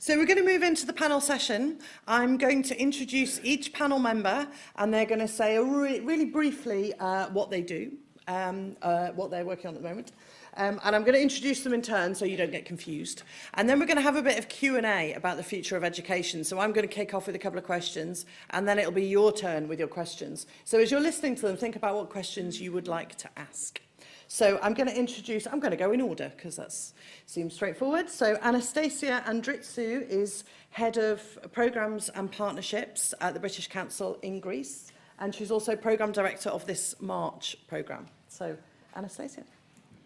So we're going to move into the panel session. I'm going to introduce each panel member and they're going to say really briefly what they do, what they're working on at the moment. And I'm going to introduce them in turn so you don't get confused. And then we're going to have a bit of Q&A about the future of education. So I'm going to kick off with a couple of questions and then it'll be your turn with your questions. So as you're listening to them, think about what questions you would like to ask. So I'm going to go in order because that seems straightforward. So Anastasia Andritsu is Head of Programmes and Partnerships at the British Council in Greece. And she's also Programme Director of this March programme. So Anastasia.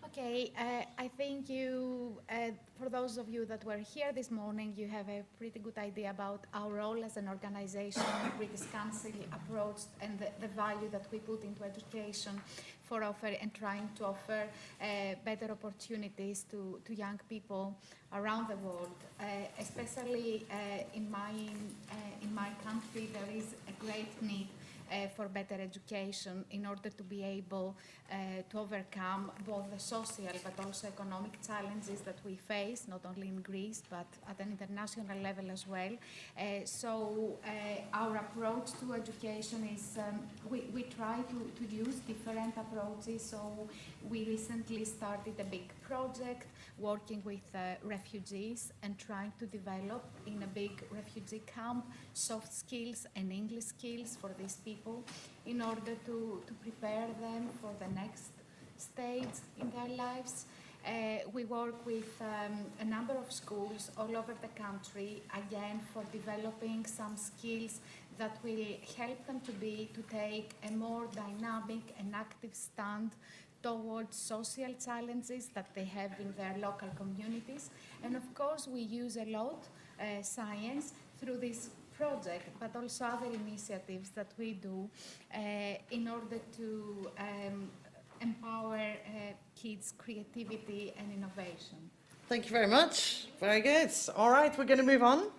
Okay, I think for those of you that were here this morning, you have a pretty good idea about our role as an organization, the British Council approach and the value that we put into education for trying to offer better opportunities to young people around the world. Especially in my country, there is a great need for better education in order to be able to overcome both the social but also economic challenges that we face, not only in Greece but at an international level as well. So our approach to education is we try to use different approaches. So we recently started a big project working with refugees and trying to develop in a big refugee camp soft skills and English skills for these people in order to prepare them for the next stage in their lives. We work with a number of schools all over the country, again, for developing some skills that will help them to take a more dynamic and active stand towards social challenges that they have in their local communities. And of course, we use a lot science through this project, but also other initiatives that we do in order to empower kids' creativity and innovation. Thank you very much. Very good. All right, we're going to move on.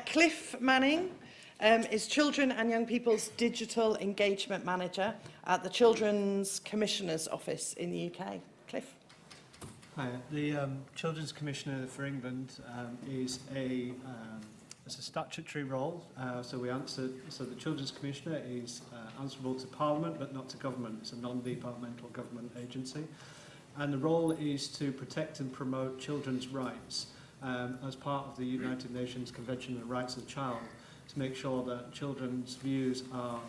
Cliff Manning is Children and Young People's Digital Engagement Manager at the Children's Commissioner's Office in the UK. Cliff. Hi. The Children's Commissioner for England is a statutory role. So the Children's Commissioner is answerable to Parliament but not to government. It's a non-departmental government agency. And the role is to protect and promote children's rights as part of the United Nations Convention on the Rights of the Child, to make sure that children's views are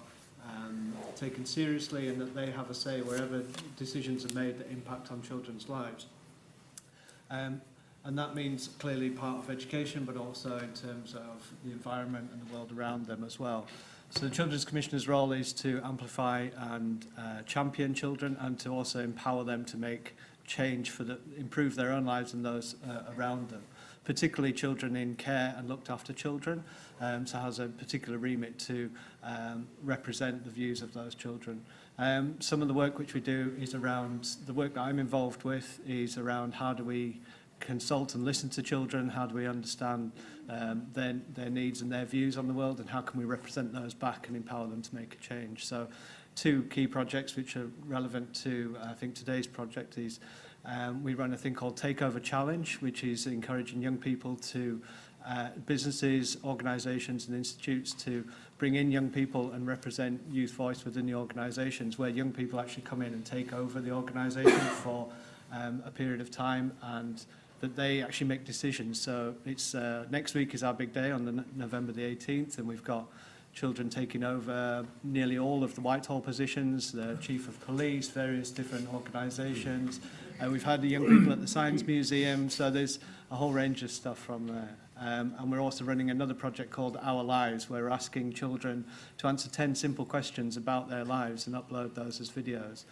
taken seriously and that they have a say wherever decisions are made that impact on children's lives. And that means clearly part of education, but also in terms of the environment and the world around them as well. So the Children's Commissioner's role is to amplify and champion children and to also empower them to make change improve their own lives and those around them, particularly children in care and looked after children. So has a particular remit to represent the views of those children. Some of the work which we do is around, the work that I'm involved with is around how do we consult and listen to children, how do we understand their needs and their views on the world, and how can we represent those back and empower them to make a change. So two key projects which are relevant to, I think, today's project is we run a thing called Takeover Challenge, which is encouraging young people to, businesses, organisations and institutes to bring in young people and represent youth voice within the organisations, where young people actually come in and take over the organisation for a period of time and that they actually make decisions. So it's next week is our big day on November the 18th, and we've got children taking over nearly all of the Whitehall positions, the Chief of Police, various different organisations. We've had the young people at the Science Museum, so there's a whole range of stuff from there. And we're also running another project called Our Lives, where we're asking children to answer 10 simple questions about their lives and upload those as videos.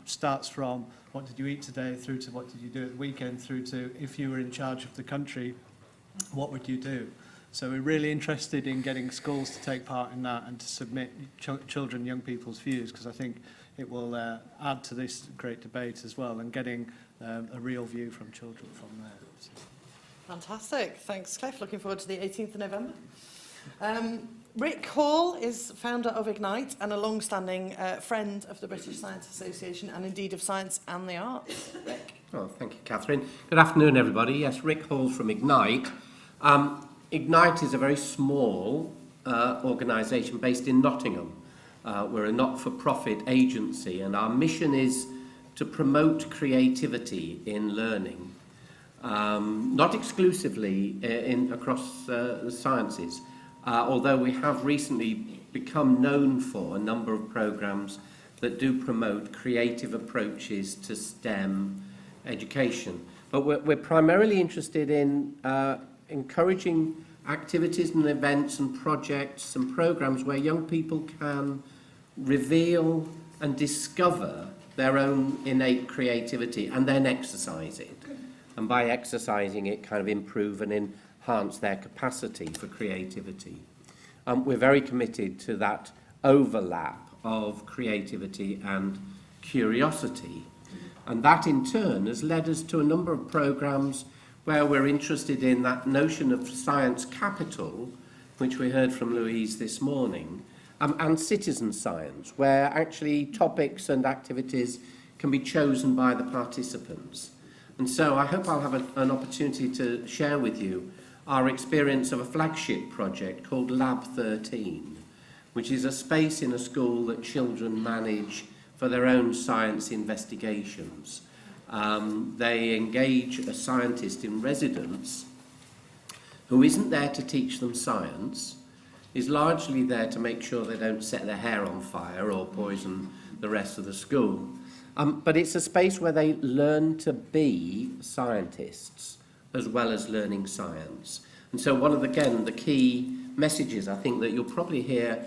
Starts from what did you eat today, through to what did you do at the weekend, through to if you were in charge of the country, what would you do? So we're really interested in getting schools to take part in that and to submit children, young people's views, because I think it will add to this great debate as well, and getting a real view from children from there. So. Fantastic. Thanks, Cliff. Looking forward to the 18th of November. Rick Hall is founder of Ignite and a long-standing friend of the British Science Association and indeed of science and the arts. Rick. Oh, thank you, Catherine. Good afternoon, everybody. Yes, Rick Hall from Ignite. Ignite is a very small organisation based in Nottingham. We're a not-for-profit agency, and our mission is to promote creativity in learning, not exclusively across the sciences, although we have recently become known for a number of programmes that do promote creative approaches to STEM education. But we're primarily interested in encouraging activities and events and projects and programmes where young people can reveal and discover their own innate creativity and then exercise it. And by exercising it, kind of improve and enhance their capacity for creativity. We're very committed to that overlap of creativity and curiosity. And that in turn has led us to a number of programmes where we're interested in that notion of science capital, which we heard from Louise this morning, and citizen science, where actually topics and activities can be chosen by the participants. And so I hope I'll have an opportunity to share with you our experience of a flagship project called Lab 13, which is a space in a school that children manage for their own science investigations. They engage a scientist in residence who isn't there to teach them science, is largely there to make sure they don't set their hair on fire or poison the rest of the school. But it's a space where they learn to be scientists as well as learning science. And so one of, again, the key messages I think that you'll probably hear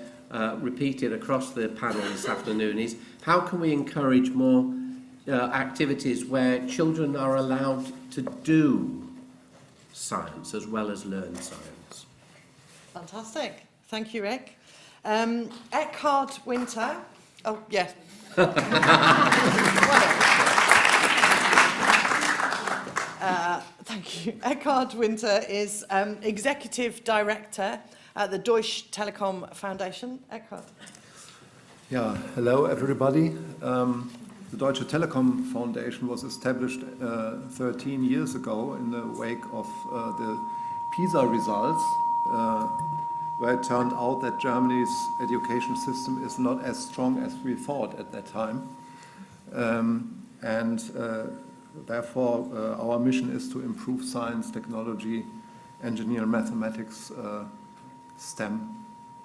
repeated across the panel this afternoon is how can we encourage more activities where children are allowed to do science as well as learn science. Fantastic. Thank you, Rick. Eckhard Winter. Oh, yes. Thank you. Eckhard Winter is Executive Director at the Deutsche Telekom Foundation. Eckhard. Yeah, hello everybody. The Deutsche Telekom Foundation was established 13 years ago in the wake of the PISA results, where it turned out that Germany's education system is not as strong as we thought at that time. Therefore, our mission is to improve science, technology, engineering, mathematics, STEM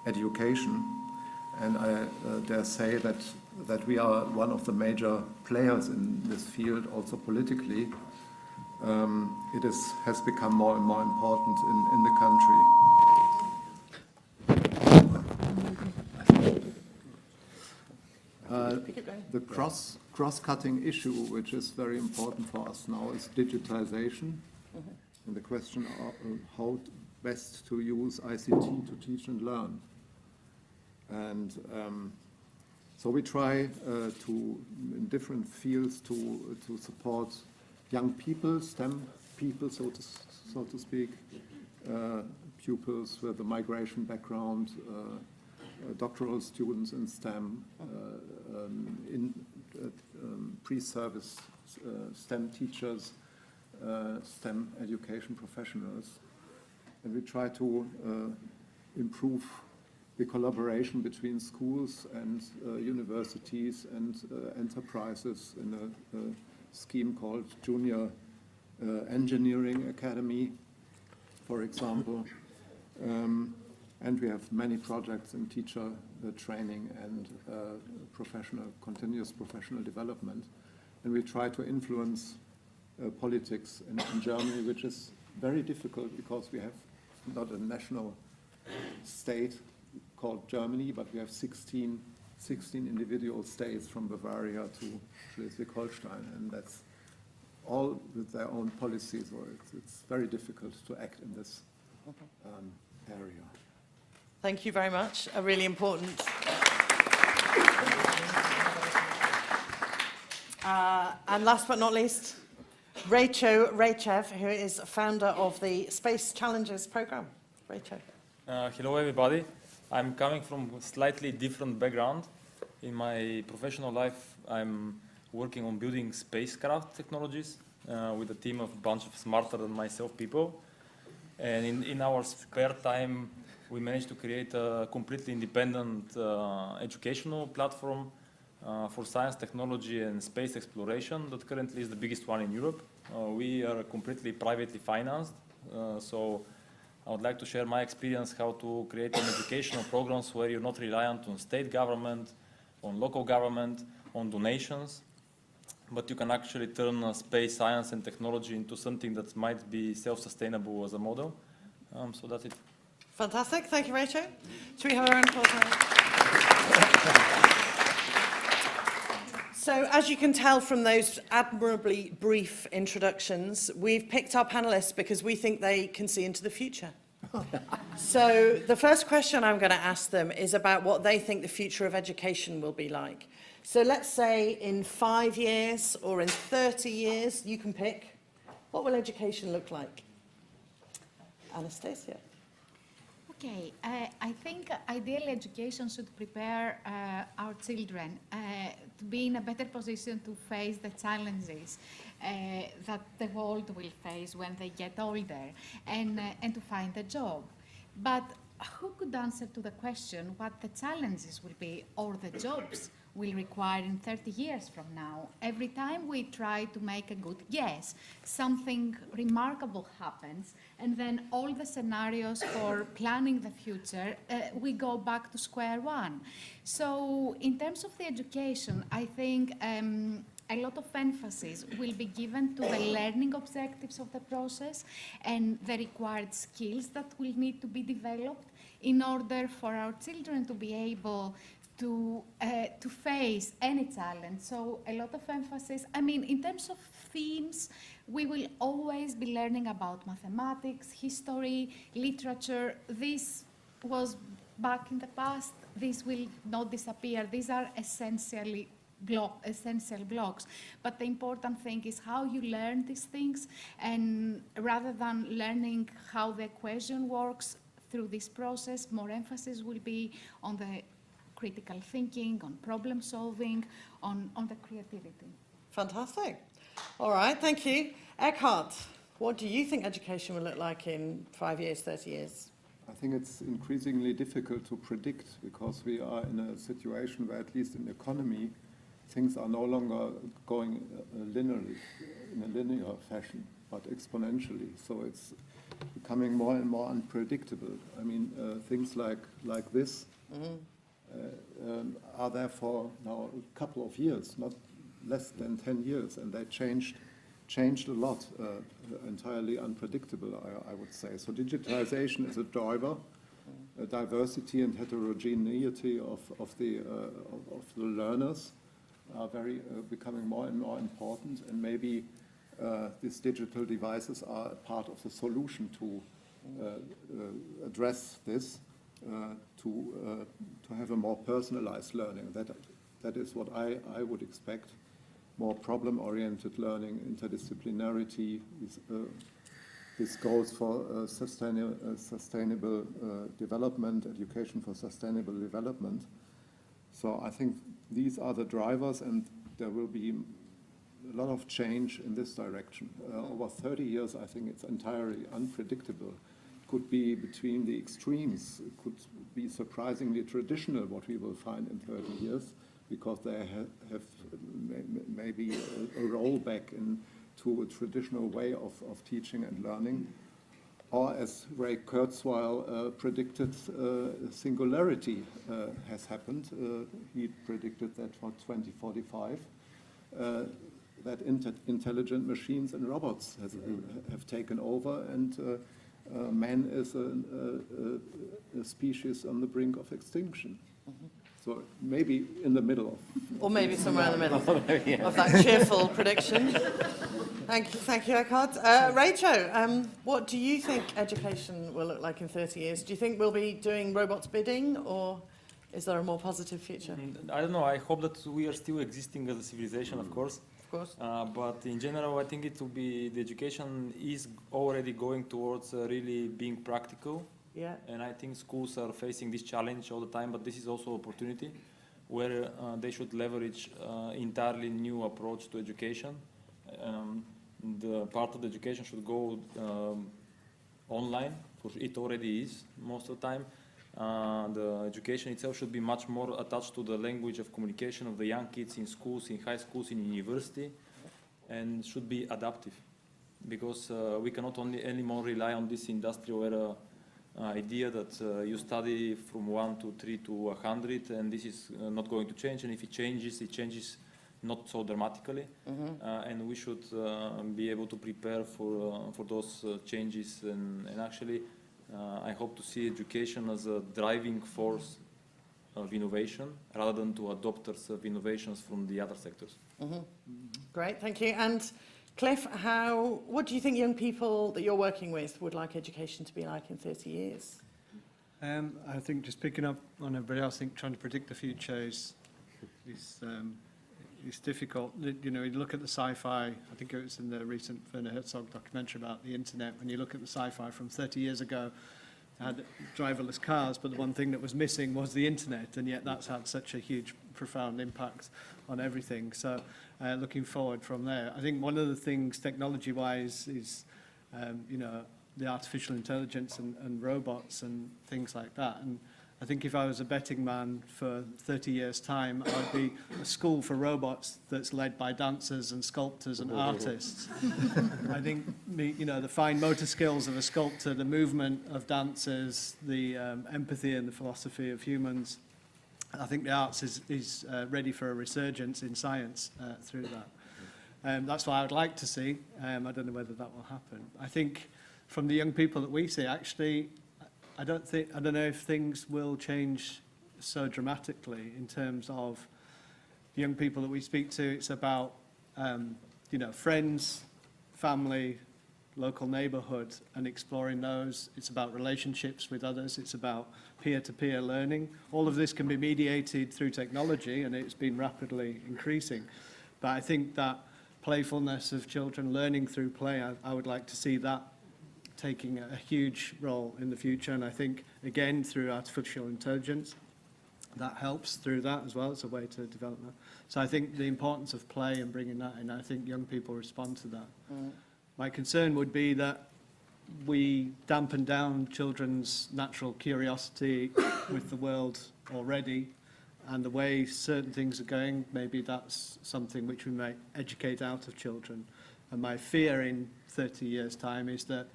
education. And I dare say that we are one of the major players in this field, also politically. It has become more and more important in the country. The cross-cutting issue, which is very important for us now, is digitization, and the question of how best to use ICT to teach and learn. And so we try in different fields to support young people, STEM people, so to speak, pupils with a migration background, doctoral students in STEM, pre-service STEM teachers, STEM education professionals. And we try to improve the collaboration between schools and universities and enterprises in a scheme called Junior Engineering Academy, for example. And we have many projects in teacher training and continuous professional development. And we try to influence politics in Germany, which is very difficult because we have not a national state called Germany, but we have 16 individual states from Bavaria to Schleswig-Holstein, and that's all with their own policies, or it's very difficult to act in this area. Thank you very much. A really important. And last but not least, Rachel Raychev, who is founder of the Space Challenges program. Rachel. Hello, everybody. I'm coming from a slightly different background. In my professional life, I'm working on building spacecraft technologies with a team of a bunch of smarter than myself people. And in our spare time, we managed to create a completely independent educational platform for science, technology, and space exploration that currently is the biggest one in Europe. We are completely privately financed, so I would like to share my experience how to create an educational programs where you're not reliant on state government, on local government, on donations, but you can actually turn space science and technology into something that might be self-sustainable as a model. So that's it. Fantastic. Thank you, Rachel. Should we have a round of applause? So, as you can tell from those admirably brief introductions, we've picked our panellists because we think they can see into the future. So, the first question I'm going to ask them is about what they think the future of education will be like. So, let's say in 5 years or in 30 years, you can pick. What will education look like? Anastasia. Okay, I think ideally education should prepare our children to be in a better position to face the challenges that the world will face when they get older and to find a job. But who could answer to the question what the challenges will be or the jobs will require in 30 years from now? Every time we try to make a good guess, something remarkable happens, and then all the scenarios for planning the future, we go back to square one. So in terms of the education, I think a lot of emphasis will be given to the learning objectives of the process and the required skills that will need to be developed in order for our children to be able to face any challenge. So a lot of emphasis, I mean, in terms of themes, we will always be learning about mathematics, history, literature. This was back in the past. This will not disappear. These are essential blocks. But the important thing is how you learn these things, and rather than learning how the equation works through this process, more emphasis will be on the critical thinking, on problem solving, on the creativity. Fantastic. All right, thank you. Eckhart, what do you think education will look like in 5 years, 30 years? I think it's increasingly difficult to predict because we are in a situation where, at least in the economy, things are no longer going linearly, in a linear fashion, but exponentially. So it's becoming more and more unpredictable. I mean, things like this are there for now a couple of years, not less than 10 years, and they changed a lot, entirely unpredictable, I would say. So digitalization is a driver. Diversity and heterogeneity of the learners are becoming more and more important, and maybe these digital devices are part of the solution to address this, to have a more personalized learning. That is what I would expect. More problem-oriented learning, interdisciplinarity. This goes for sustainable development, education for sustainable development. So I think these are the drivers, and there will be a lot of change in this direction. Over 30 years, I think it's entirely unpredictable. It could be between the extremes. It could be surprisingly traditional, what we will find in 30 years, because they have maybe a rollback into a traditional way of teaching and learning. Or, as Ray Kurzweil predicted, singularity has happened. He predicted that for 2045, that intelligent machines and robots have taken over, and man is a species on the brink of extinction. Mm-hmm. So maybe in the middle of... Or maybe somewhere in the middle of that cheerful prediction. Thank you, Eckhart. Rachel, what do you think education will look like in 30 years? Do you think we'll be doing robots bidding, or is there a more positive future? I don't know. I hope that we are still existing as a civilization, of course. Of course. But in general, I think it will be, the education is already going towards really being practical. Yeah. And I think schools are facing this challenge all the time, but this is also an opportunity where they should leverage entirely new approach to education. The part of the education should go online, for it already is most of the time. The education itself should be much more attached to the language of communication of the young kids in schools, in high schools, in university, and should be adaptive, because we cannot anymore rely on this industrial idea that you study from 1 to 3 to 100, and this is not going to change, and if it changes not so dramatically, and we should be able to prepare for those changes, and actually I hope to see education as a driving force of innovation rather than to adopters of innovations from the other sectors. Great, thank you. And Cliff, what do you think young people that you're working with would like education to be like in 30 years? I think just picking up on everybody else, I think trying to predict the future is difficult. You know, you look at the sci-fi, I think it was in the recent Werner Herzog documentary about the internet, when you look at the sci-fi from 30 years ago, it had driverless cars, but the one thing that was missing was the internet, and yet that's had such a huge, profound impact on everything. So looking forward from there, I think one of the things technology-wise is, you know, the artificial intelligence and robots and things like that. And I think if I was a betting man for 30 years' time, I'd be a school for robots that's led by dancers and sculptors and artists. I think, you know, the fine motor skills of a sculptor, the movement of dancers, the empathy and the philosophy of humans, I think the arts is ready for a resurgence in science through that. That's what I would like to see. I don't know whether that will happen. I think from the young people that we see, actually, I don't know if things will change so dramatically in terms of the young people that we speak to. It's about, you know, friends, family, local neighbourhood, and exploring those. It's about relationships with others. It's about peer-to-peer learning. All of this can be mediated through technology, and it's been rapidly increasing. But I think that playfulness of children learning through play, I would like to see that taking a huge role in the future. And I think, again, through artificial intelligence, that helps through that as well. It's a way to develop that. So I think the importance of play and bringing that in, I think young people respond to that. My concern would be that we dampen down children's natural curiosity with the world already, and the way certain things are going, maybe that's something which we may educate out of children. And my fear in 30 years' time is that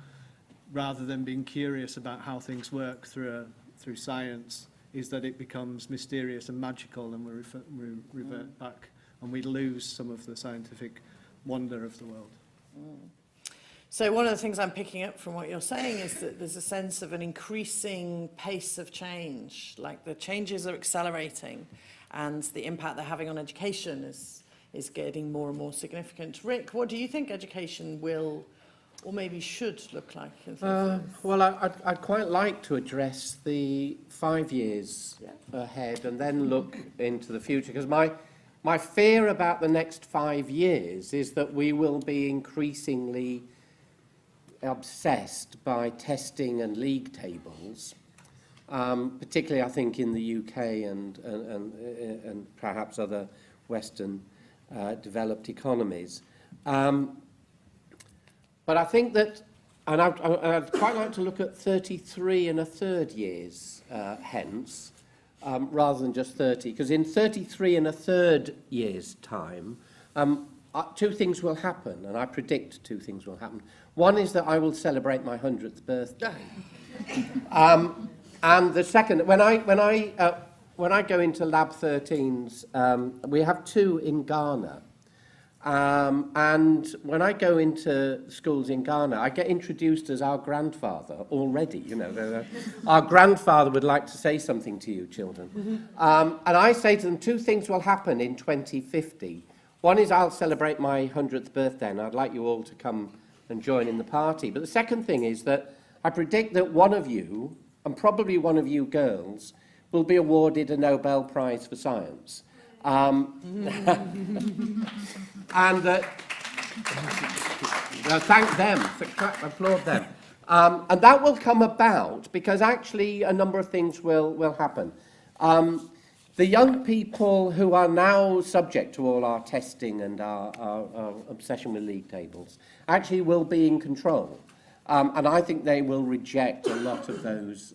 rather than being curious about how things work through science, is that it becomes mysterious and magical, and we revert back, and we lose some of the scientific wonder of the world. So one of the things I'm picking up from what you're saying is that there's a sense of an increasing pace of change, like the changes are accelerating, and the impact they're having on education is getting more and more significant. Rick, what do you think education will, or maybe should, look like in 30 years? Well, I'd quite like to address the 5 years ahead and then look into the future, because my fear about the next 5 years is that we will be increasingly obsessed by testing and league tables, particularly I think in the UK and perhaps other Western developed economies. But I think that, and I'd quite like to look at 33 and a third years hence, rather than just 30, because in 33 and a third years' time, two things will happen, and I predict two things will happen. One is that I will celebrate my 100th birthday, and the second, when I go into Lab 13s, we have two in Ghana. And when I go into schools in Ghana, I get introduced as our grandfather already. You know, our grandfather would like to say something to you, children. And I say to them, two things will happen in 2050. One is I'll celebrate my 100th birthday, and I'd like you all to come and join in the party. But the second thing is that I predict that one of you, and probably one of you girls, will be awarded a Nobel Prize for Science. And thank them, applaud them. And that will come about because actually a number of things will happen. The young people who are now subject to all our testing and our obsession with league tables actually will be in control. And I think they will reject a lot of those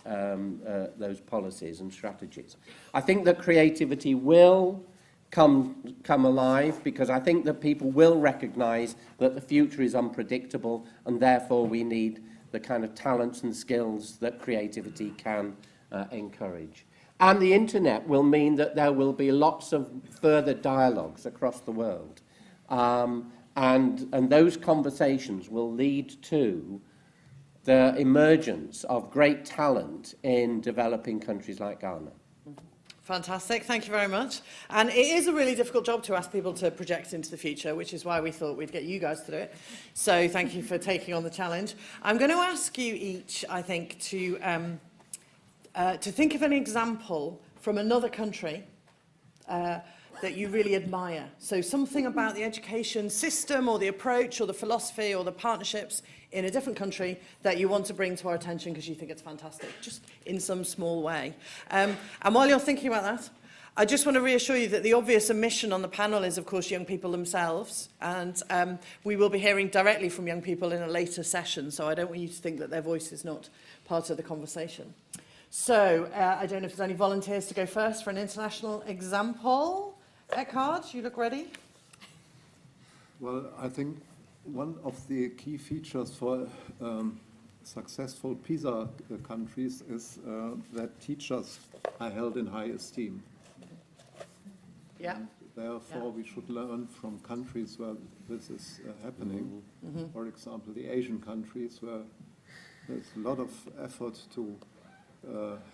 policies and strategies. I think that creativity will come alive, because I think that people will recognise that the future is unpredictable, and therefore we need the kind of talents and skills that creativity can encourage. And the internet will mean that there will be lots of further dialogues across the world. And those conversations will lead to the emergence of great talent in developing countries like Ghana. Fantastic, thank you very much. And it is a really difficult job to ask people to project into the future, which is why we thought we'd get you guys to do it. So thank you for taking on the challenge. I'm going to ask you each, I think, to think of an example from another country that you really admire. So something about the education system or the approach or the philosophy or the partnerships in a different country that you want to bring to our attention because you think it's fantastic, just in some small way. And while you're thinking about that, I just want to reassure you that the obvious omission on the panel is, of course, young people themselves. And we will be hearing directly from young people in a later session, so I don't want you to think that their voice is not part of the conversation. So I don't know if there's any volunteers to go first for an international example. Eckhard, you look ready? Well, I think one of the key features for successful PISA countries is that teachers are held in high esteem. Yeah. Therefore, we should learn from countries where this is happening. For example, the Asian countries where there's a lot of effort to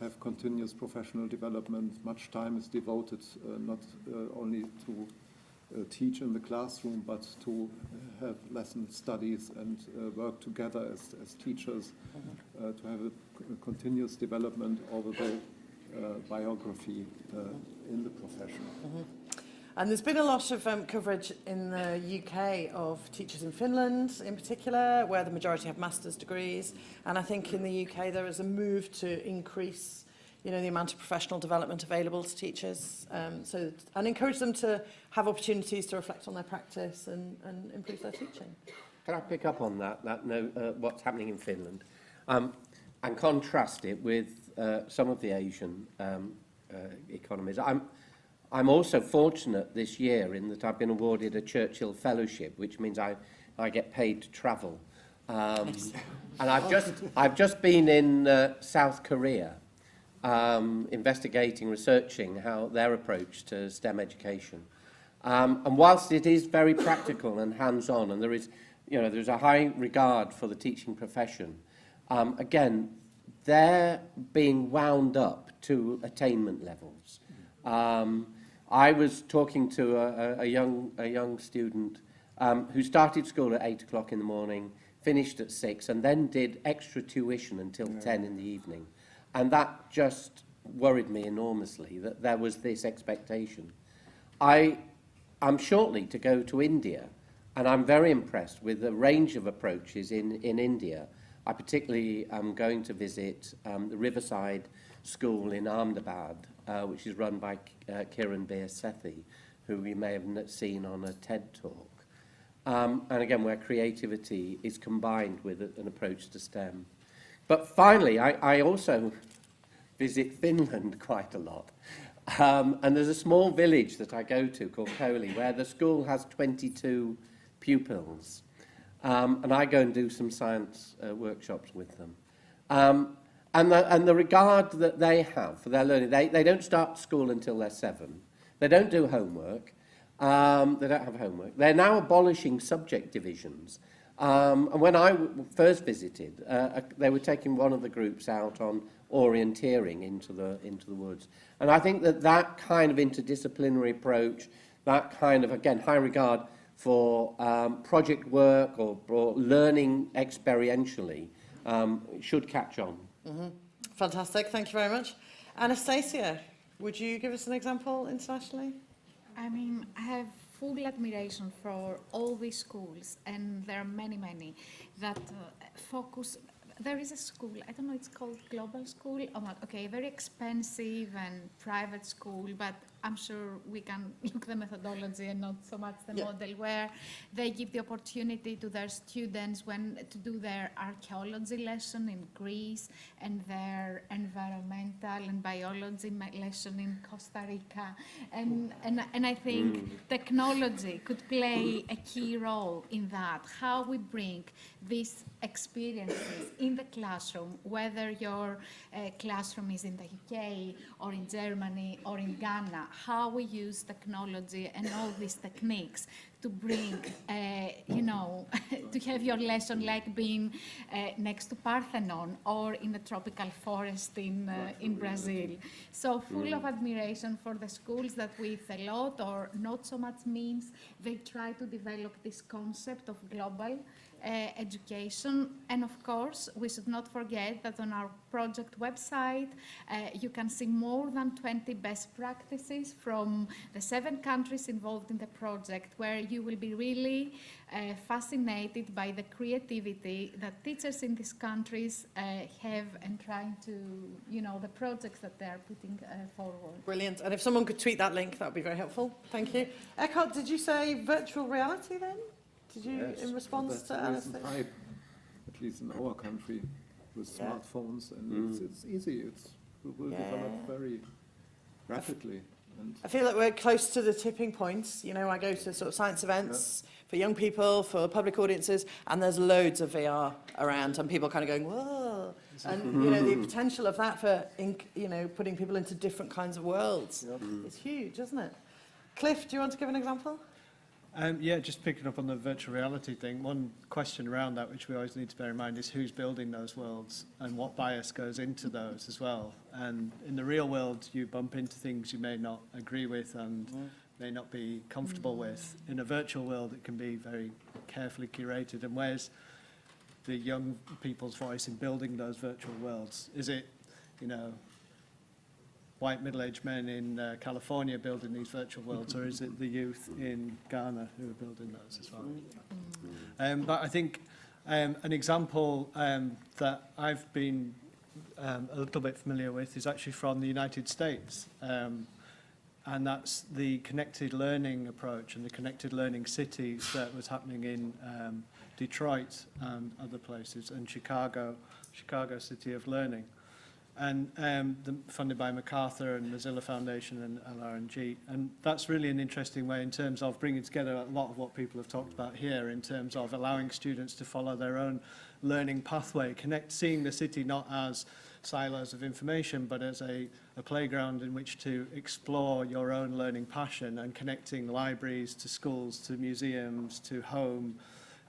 have continuous professional development. Much time is devoted not only to teach in the classroom, but to have lesson studies and work together as teachers, to have a continuous development over the biography in the profession. And there's been a lot of coverage in the UK of teachers in Finland, in particular, where the majority have master's degrees. And I think in the UK there is a move to increase, the amount of professional development available to teachers, and encourage them to have opportunities to reflect on their practice and improve their teaching. Can I pick up on that what's happening in Finland, and contrast it with some of the Asian economies? I'm also fortunate this year in that I've been awarded a Churchill Fellowship, which means I get paid to travel. And I've just been in South Korea, investigating, researching how their approach to STEM education. And whilst it is very practical and hands-on, and there's a high regard for the teaching profession, again, they're being wound up to attainment levels. I was talking to a young student who started school at 8 o'clock in the morning, finished at 6, and then did extra tuition until 10 in the evening. And that just worried me enormously, that there was this expectation. I'm shortly to go to India, and I'm very impressed with the range of approaches in India. I particularly am going to visit the Riverside School in Ahmedabad, which is run by Kiran Bir Sethi, who you may have seen on a TED Talk. And again, where creativity is combined with an approach to STEM. But finally, I also visit Finland quite a lot. And there's a small village that I go to called Koli, where the school has 22 pupils. And I go and do some science workshops with them. And the regard that they have for their learning, they don't start school until they're 7. They don't do homework. They don't have homework. They're now abolishing subject divisions. And when I first visited, they were taking one of the groups out on orienteering into the woods. And I think that kind of interdisciplinary approach, that kind of, again, high regard for project work or learning experientially should catch on. Mm-hmm. Fantastic, thank you very much. Anastasia, would you give us an example internationally? I mean, I have full admiration for all these schools, and there are many, many that focus. There is a school, I don't know, it's called Global School. Oh, okay, very expensive and private school, but I'm sure we can look at the methodology and not so much the Yeah. model, where they give the opportunity to their students to do their archaeology lesson in Greece and their environmental and biology lesson in Costa Rica. And I think technology could play a key role in that, how we bring these experiences in the classroom, whether your classroom is in the UK or in Germany or in Ghana, how we use technology and all these techniques to bring, to have your lesson like being next to Parthenon or in the tropical forest in Brazil. So full of admiration for the schools that with a lot or not so much means, they try to develop this concept of global education. And of course, we should not forget that on our project website, you can see more than 20 best practices from the 7 countries involved in the project, where you will be really fascinated by the creativity that teachers in these countries have and trying to, the projects that they are putting forward. Brilliant. And if someone could tweet that link, that would be very helpful. Thank you. Eckhart, did you say virtual reality then? Did you, Yes, in response that's to the recent Alistair? hype, at least in our country, with Yeah. smartphones, and it's easy. It will develop very rapidly. And I feel like we're close to the tipping points. I go to sort of science events for young people, for public audiences, and there's loads of VR around, and people kind of going, whoa. And, the potential of that for, putting people into different kinds of worlds is huge, isn't it? Cliff, do you want to give an example? Yeah, just picking up on the virtual reality thing, one question around that which we always need to bear in mind is who's building those worlds and what bias goes into those as well. And in the real world, you bump into things you may not agree with and may not be comfortable with. In a virtual world, it can be very carefully curated. And where's the young people's voice in building those virtual worlds? Is it, white middle-aged men in California building these virtual worlds, or is it the youth in Ghana who are building those as well? But I think an example that I've been a little bit familiar with is actually from the United States, and that's the connected learning approach and the connected learning cities that was happening in Detroit and other places, and Chicago City of Learning. And funded by MacArthur and Mozilla Foundation and LRNG. And that's really an interesting way in terms of bringing together a lot of what people have talked about here in terms of allowing students to follow their own learning pathway, seeing the city not as silos of information, but as a playground in which to explore your own learning passion and connecting libraries to schools, to museums, to home,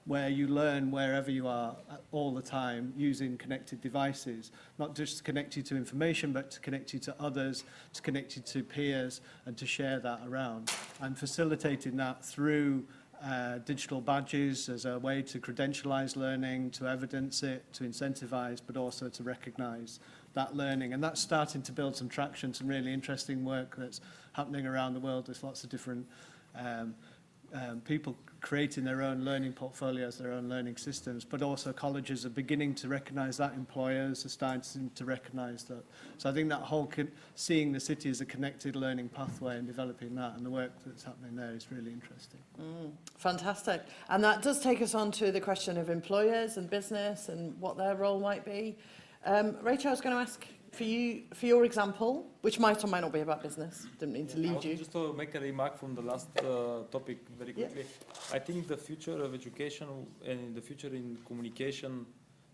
where you learn wherever you are all the time using connected devices, not just to connect you to information, but to connect you to others, to connect you to peers, and to share that around. And facilitating that through digital badges as a way to credentialize learning, to evidence it, to incentivize, but also to recognize that learning. And that's starting to build some traction, some really interesting work that's happening around the world. There's lots of different people creating their own learning portfolios, their own learning systems, but also colleges are beginning to recognise that, employers are starting to recognise that. So I think that whole seeing the city as a connected learning pathway and developing that and the work that's happening there is really interesting. Fantastic. And that does take us on to the question of employers and business and what their role might be. Rachel, I was going to ask for your example, which might or might not be about business. Didn't mean to lead you. Just to make a remark from the last topic very quickly. I think the future of education and the future in communication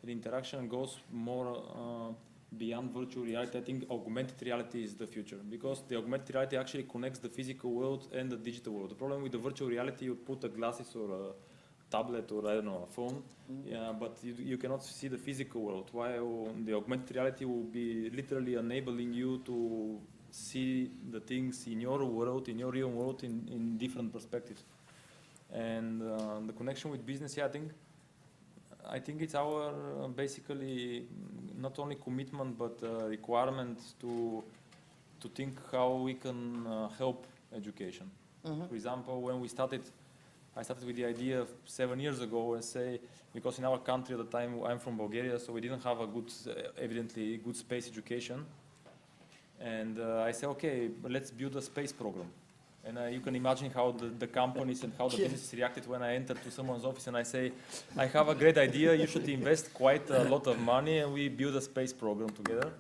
and interaction goes more beyond virtual reality. I think augmented reality is the future, because the augmented reality actually connects the physical world and the digital world. The problem with the virtual reality, you put a glasses or a tablet or I don't know, a phone, but you cannot see the physical world, while the augmented reality will be literally enabling you to see the things in your world, in your real world, in different perspectives. And the connection with business, I think it's our basically not only commitment but requirement to think how we can help education. For example, when I started with the idea 7 years ago and say, because in our country at the time, I'm from Bulgaria, so we didn't have a good, evidently good space education. And I say, okay, let's build a space program. And you can imagine how the companies and how the businesses reacted when I entered to someone's office and I say, I have a great idea, you should invest quite a lot of money, and we build a space program together.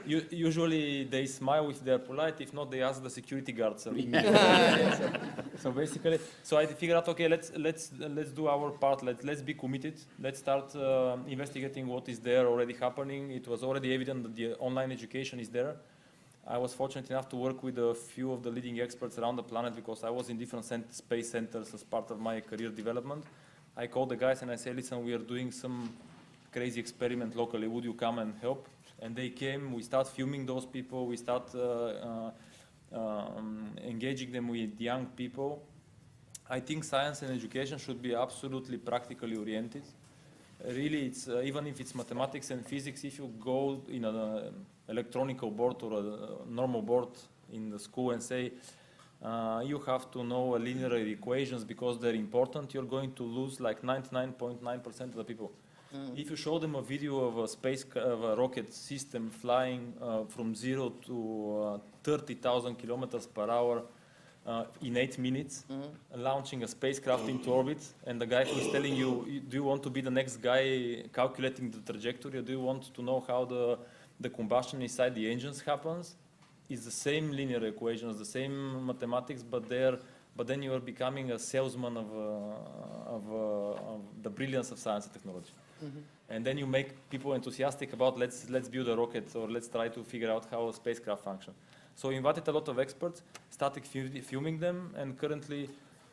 Usually they smile if they're polite, if not they ask the security guards. So basically, so I figured out, okay, let's do our part, let's be committed, let's start investigating what is there already happening. It was already evident that the online education is there. I was fortunate enough to work with a few of the leading experts around the planet because I was in different space centers as part of my career development. I called the guys and I said, listen, we are doing some crazy experiment locally, would you come and help? And they came, we start filming those people, we start engaging them with young people. I think science and education should be absolutely practically oriented. Really, it's even if it's mathematics and physics, if you go in an electronical board or a normal board in the school and say, you have to know linear equations because they're important, you're going to lose like 99.9% of the people. If you show them a video of a rocket system flying from 0 to 30,000 kilometers per hour in 8 minutes, launching a spacecraft into orbit, and the guy who is telling you, do you want to be the next guy calculating the trajectory, or do you want to know how the combustion inside the engines happens? It's the same linear equations, the same mathematics, but then you are becoming a salesman of the brilliance of science and technology. And then you make people enthusiastic about let's build a rocket, or let's try to figure out how a spacecraft functions. So we invited a lot of experts, started filming them, and currently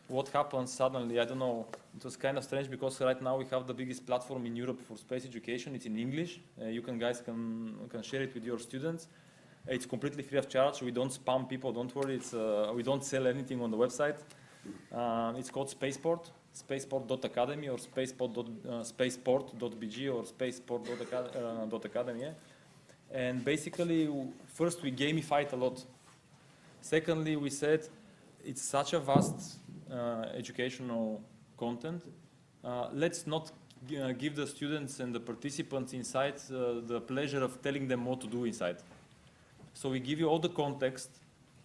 what happens suddenly, I don't know, it was kind of strange because right now we have the biggest platform in Europe for space education. It's in English. You guys can share it with your students. It's completely free of charge. We don't spam people, don't worry. We don't sell anything on the website. It's called Spaceport, spaceport.academy or spaceport.bg or spaceport.academy. And basically, first we gamified a lot. Secondly, we said it's such a vast educational content. Let's not give the students and the participants inside the pleasure of telling them what to do inside. So we give you all the context,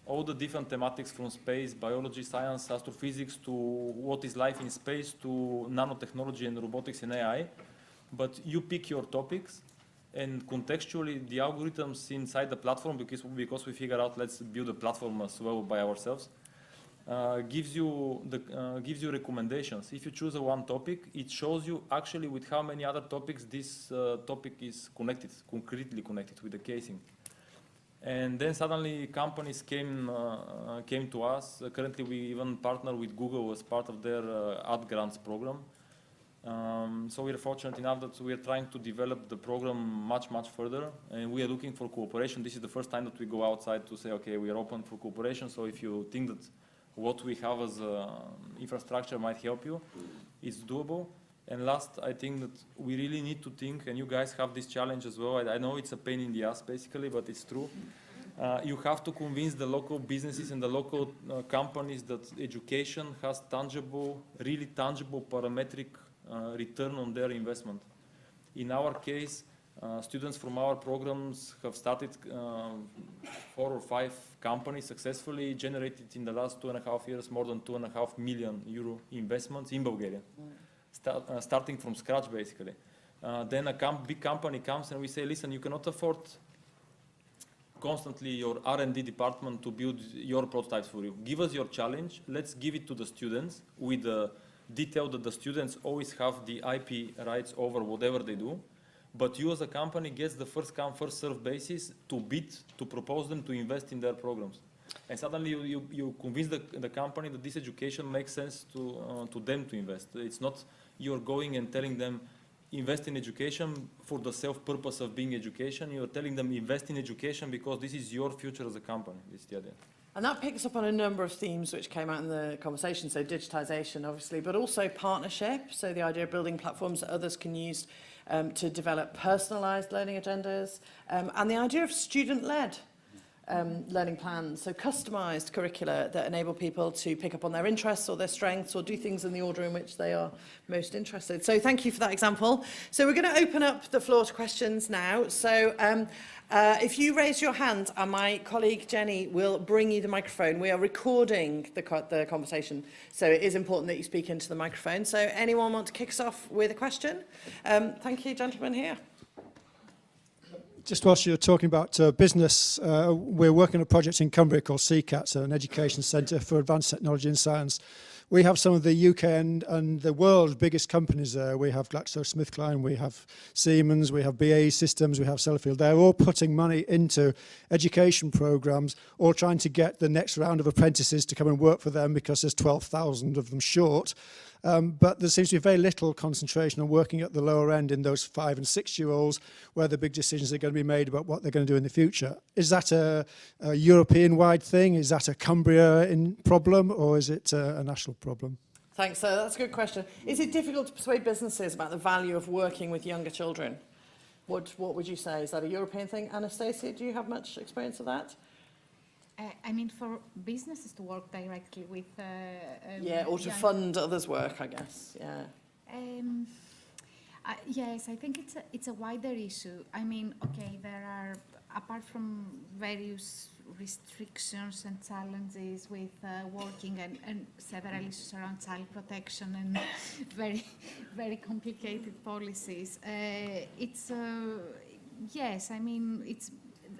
all the different thematics from space, biology, science, astrophysics, to what is life in space, to nanotechnology and robotics and AI. But you pick your topics, and contextually the algorithms inside the platform, because we figure out let's build a platform as well by ourselves, gives you recommendations. If you choose one topic, it shows you actually with how many other topics this topic is connected, concretely connected with the casing. And then suddenly companies came to us. Currently we even partner with Google as part of their ad grants program. So we are fortunate enough that we are trying to develop the program much further, and we are looking for cooperation. This is the first time that we go outside to say, okay, we are open for cooperation. So if you think that what we have as infrastructure might help you, it's doable. And last, I think that we really need to think, and you guys have this challenge as well. I know it's a pain in the ass, basically, but it's true. You have to convince the local businesses and the local companies that education has tangible, really tangible parametric return on their investment. In our case, students from our programs have started 4 or 5 companies successfully, generated in the last 2.5 years more than €2.5 million investments in Bulgaria. Starting from scratch, basically. Then a big company comes and we say, listen, you cannot afford constantly your R&D department to build your prototypes for you. Give us your challenge. Let's give it to the students with the detail that the students always have the IP rights over whatever they do. But you as a company gets the first come, first serve basis to bid, to propose them to invest in their programs. And suddenly you convince the company that this education makes sense to them to invest. It's not you're going and telling them invest in education for the self-purpose of being education. You're telling them invest in education because this is your future as a company. This is the idea. And that picks up on a number of themes which came out in the conversation. So digitization, obviously, but also partnership. So the idea of building platforms that others can use to develop personalized learning agendas, and the idea of student-led. learning plans, so customised curricula that enable people to pick up on their interests or their strengths or do things in the order in which they are most interested. So thank you for that example. So we're going to open up the floor to questions now. So if you raise your hand, and my colleague Jenny will bring you the microphone. We are recording the conversation, so it is important that you speak into the microphone. So anyone want to kick us off with a question? Thank you, gentlemen here. Just whilst you're talking about business, we're working on a project in Cumbria called CCAT, an education centre for advanced technology and science. We have some of the UK and the world's biggest companies there. We have GlaxoSmithKline, we have Siemens, we have BAE Systems, we have Sellafield. They're all putting money into education programmes, all trying to get the next round of apprentices to come and work for them because there's 12,000 of them short. But there seems to be very little concentration on working at the lower end in those 5- and 6-year-olds where the big decisions are going to be made about what they're going to do in the future. Is that a European-wide thing? Is that a Cumbria problem, or is it a national problem? Thanks, sir. That's a good question. Is it difficult to persuade businesses about the value of working with younger children? What would you say? Is that a European thing? Anastasia, do you have much experience of that? I mean, for businesses to work directly with Yeah, or to fund others' work, I guess. Yeah. Yes, I think it's a wider issue. I mean, okay, there are, apart from various restrictions and challenges with working and several issues around child protection and very complicated policies, yes, I mean,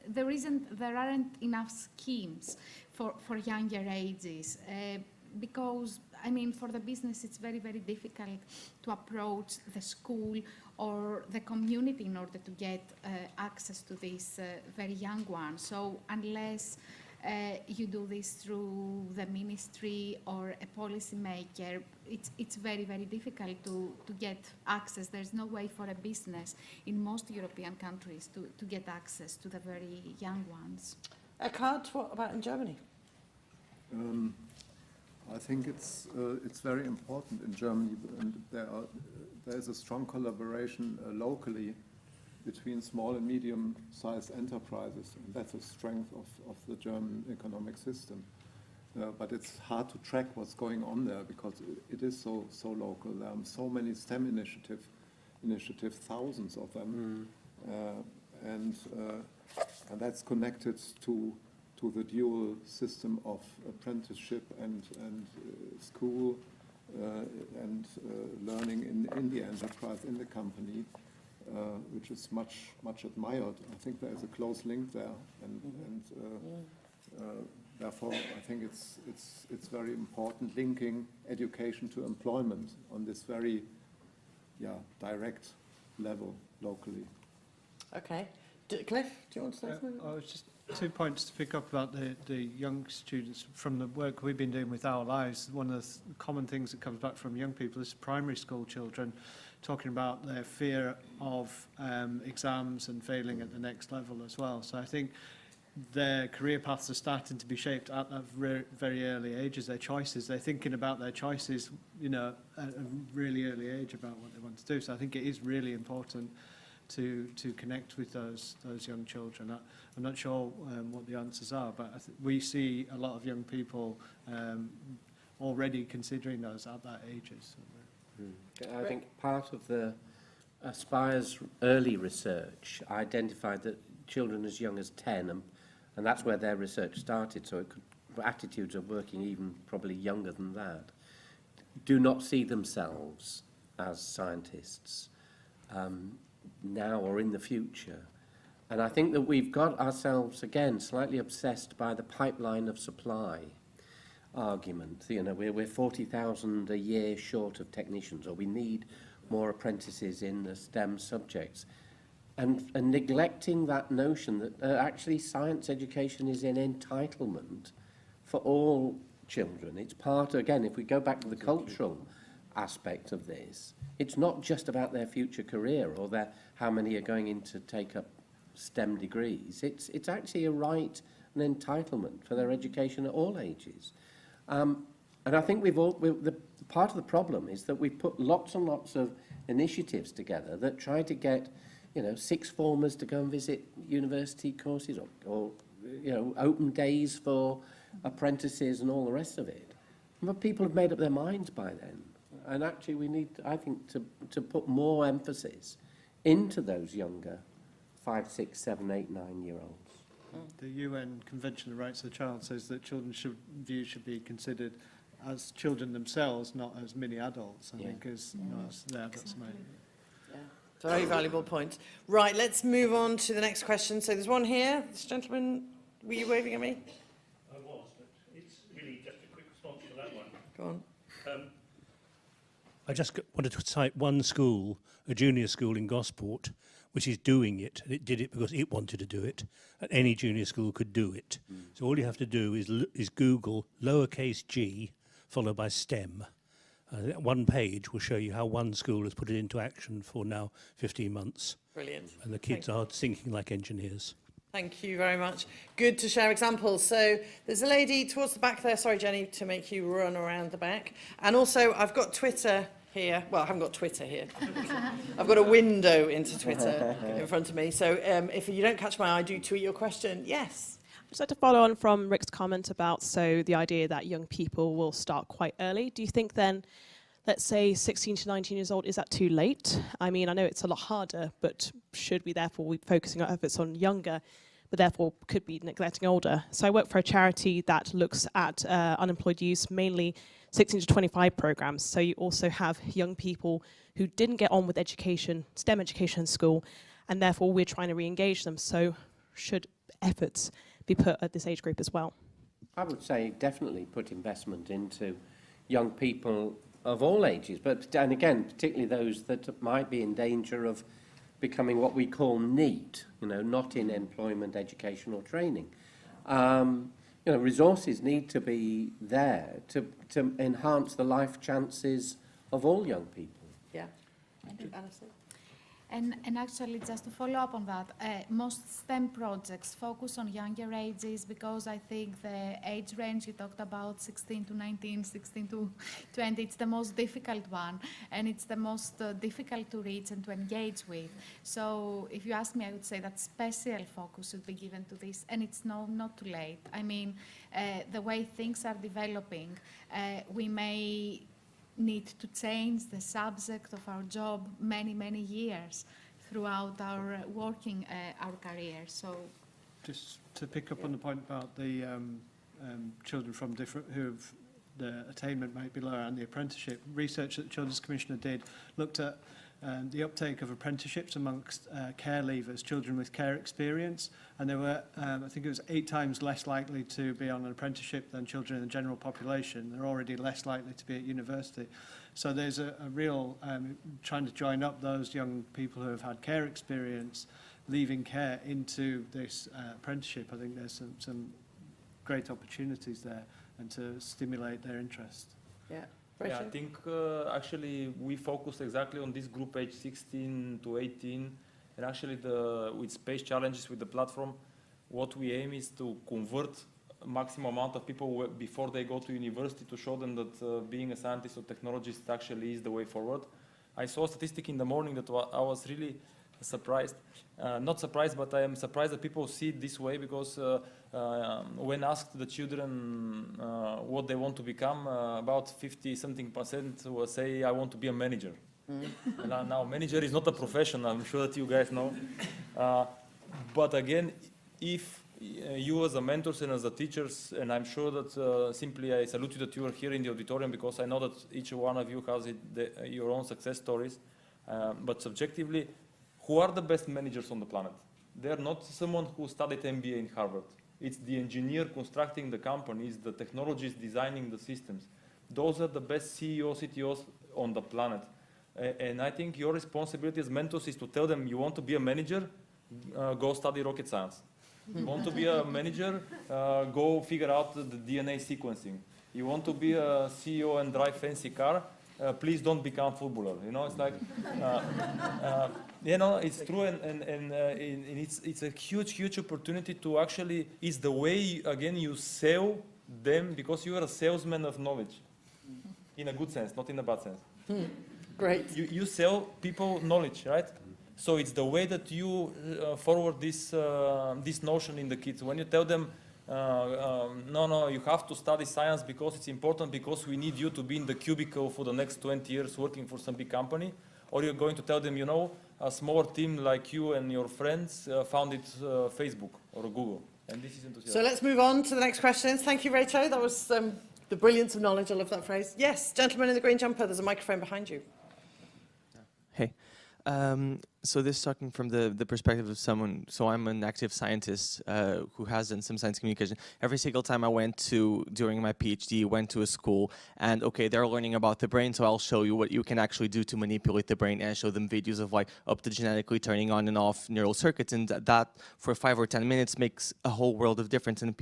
there aren't enough schemes for younger ages because, I mean, for the business it's very difficult to approach the school or the community in order to get access to these very young ones. So unless you do this through the ministry or a policy maker, it's very difficult to get access. There's no way for a business in most European countries to get access to the very young ones. Eckhard, what about in Germany? I think it's very important in Germany, and there is a strong collaboration locally between small and medium-sized enterprises, and that's a strength of the German economic system. But it's hard to track what's going on there because it is so local. There are so many STEM initiatives, thousands of them, and that's connected to the dual system of apprenticeship and school and learning in the enterprise, in the company, which is much admired. I think there is a close link there, and therefore I think it's very important linking education to employment on this very direct level locally. Okay. Cliff, do you want to say something? I was just 2 points to pick up about the young students from the work we've been doing with Our Lives. One of the common things that comes back from young people is primary school children talking about their fear of exams and failing at the next level as well. So I think their career paths are starting to be shaped at that very early ages, their choices. They're thinking about their choices, at a really early age about what they want to do. So I think it is really important to connect with those young children. I'm not sure what the answers are, but we see a lot of young people already considering those at that ages. I think part of the Aspire's early research identified that children as young as 10, and that's where their research started, so attitudes of working even probably younger than that, do not see themselves as scientists now or in the future. And I think that we've got ourselves, again, slightly obsessed by the pipeline of supply argument. We're 40,000 a year short of technicians, or we need more apprentices in the STEM subjects. And neglecting that notion that actually science education is an entitlement for all children. It's part, again, if we go back to the cultural aspect of this, it's not just about their future career or how many are going in to take up STEM degrees. It's actually a right, an entitlement for their education at all ages. And I think the part of the problem is that we've put lots and lots of initiatives together that try to get, sixth formers to go and visit university courses or open days for apprentices and all the rest of it. But people have made up their minds by then. And actually we need, I think, to put more emphasis into those younger 5, 6, 7, 8, 9-year-olds. The UN Convention on the Rights of the Child says that children should be considered as children themselves, not as mini adults, I think, as their adults may. Very valuable point. Right, let's move on to the next question. So there's one here. This gentleman, were you waving at me? I was, but it's really just a quick response to that one. Go on. I just wanted to cite one school, a junior school in Gosport, which is doing it. And it did it because it wanted to do it, and any junior school could do it. So all you have to do is Google lowercase g followed by STEM. One page will show you how one school has put it into action for now 15 months. Brilliant. And the kids are thinking like engineers. Thank you very much. Good to share examples. So there's a lady towards the back there. Sorry, Jenny, to make you run around the back. And also, I've got Twitter here. Well, I haven't got Twitter here. I've got a window into Twitter in front of me. So if you don't catch my eye, do tweet your question. Yes. I'd just like to follow on from Rick's comment about the idea that young people will start quite early. Do you think then, let's say 16 to 19 years old, is that too late? I mean, I know it's a lot harder, but should we therefore be focusing our efforts on younger, but therefore could be neglecting older? So I work for a charity that looks at unemployed youth, mainly 16 to 25 programs. So you also have young people who didn't get on with education, STEM education in school, and therefore we're trying to re-engage them. So should efforts be put at this age group as well? I would say definitely put investment into young people of all ages, and again, particularly those that might be in danger of becoming what we call NEET, not in employment, education or training. Resources need to be there to enhance the life chances of all young people. Yeah. Alison? And actually, just to follow up on that, most STEM projects focus on younger ages because I think the age range you talked about, 16 to 19, 16 to 20, it's the most difficult one, and it's the most difficult to reach and to engage with. So if you ask me, I would say that special focus should be given to this, and it's not too late. I mean, the way things are developing, we may need to change the subject of our job many years throughout our working our career. So Just to pick up on the point about the children from different who've the attainment might be lower and the apprenticeship research that the Children's Commissioner did looked at the uptake of apprenticeships amongst care leavers, children with care experience, and there were, I think it was 8 times less likely to be on an apprenticeship than children in the general population. They're already less likely to be at university. So there's a real trying to join up those young people who have had care experience, leaving care into this apprenticeship. I think there's some great opportunities there and to stimulate their interest. Yeah. Yeah, I think actually we focused exactly on this group age 16 to 18, and actually with space challenges with the platform, what we aim is to convert a maximum amount of people before they go to university to show them that being a scientist or technologist actually is the way forward. I saw a statistic in the morning that I was really surprised. Not surprised, but I am surprised that people see it this way because when asked the children what they want to become, about 50-something% will say, I want to be a manager. And now, manager is not a profession, I'm sure that you guys know. But again, if you as a mentors and as a teachers, and I'm sure that simply I salute you that you are here in the auditorium because I know that each one of you has your own success stories. But subjectively, who are the best managers on the planet? They are not someone who studied MBA in Harvard. It's the engineer constructing the companies, the technologists designing the systems. Those are the best CEOs, CTOs on the planet. And I think your responsibility as mentors is to tell them, you want to be a manager, go study rocket science. You want to be a manager, go figure out the DNA sequencing. You want to be a CEO and drive fancy car, please don't become footballer. It's like, it's true, and it's a huge opportunity to actually, it's the way, again, you sell them because you are a salesman of knowledge, in a good sense, not in a bad sense. Great. You sell people knowledge, right? So it's the way that you forward this notion in the kids. When you tell them, no, you have to study science because it's important, because we need you to be in the cubicle for the next 20 years working for some big company, or you're going to tell them, a small team like you and your friends founded Facebook or Google. And this is enthusiasm. So let's move on to the next questions. Thank you, Rachel. That was the brilliance of knowledge. I love that phrase. Yes, gentleman in the green jumper, there's a microphone behind you. Hey. So this is talking from the perspective of someone, so I'm an active scientist who has done some science communication. Every single time I during my PhD, went to a school and, okay, they're learning about the brain, so I'll show you what you can actually do to manipulate the brain, and show them videos of like optogenetically turning on and off neural circuits, and that for 5 or 10 minutes makes a whole world of difference, and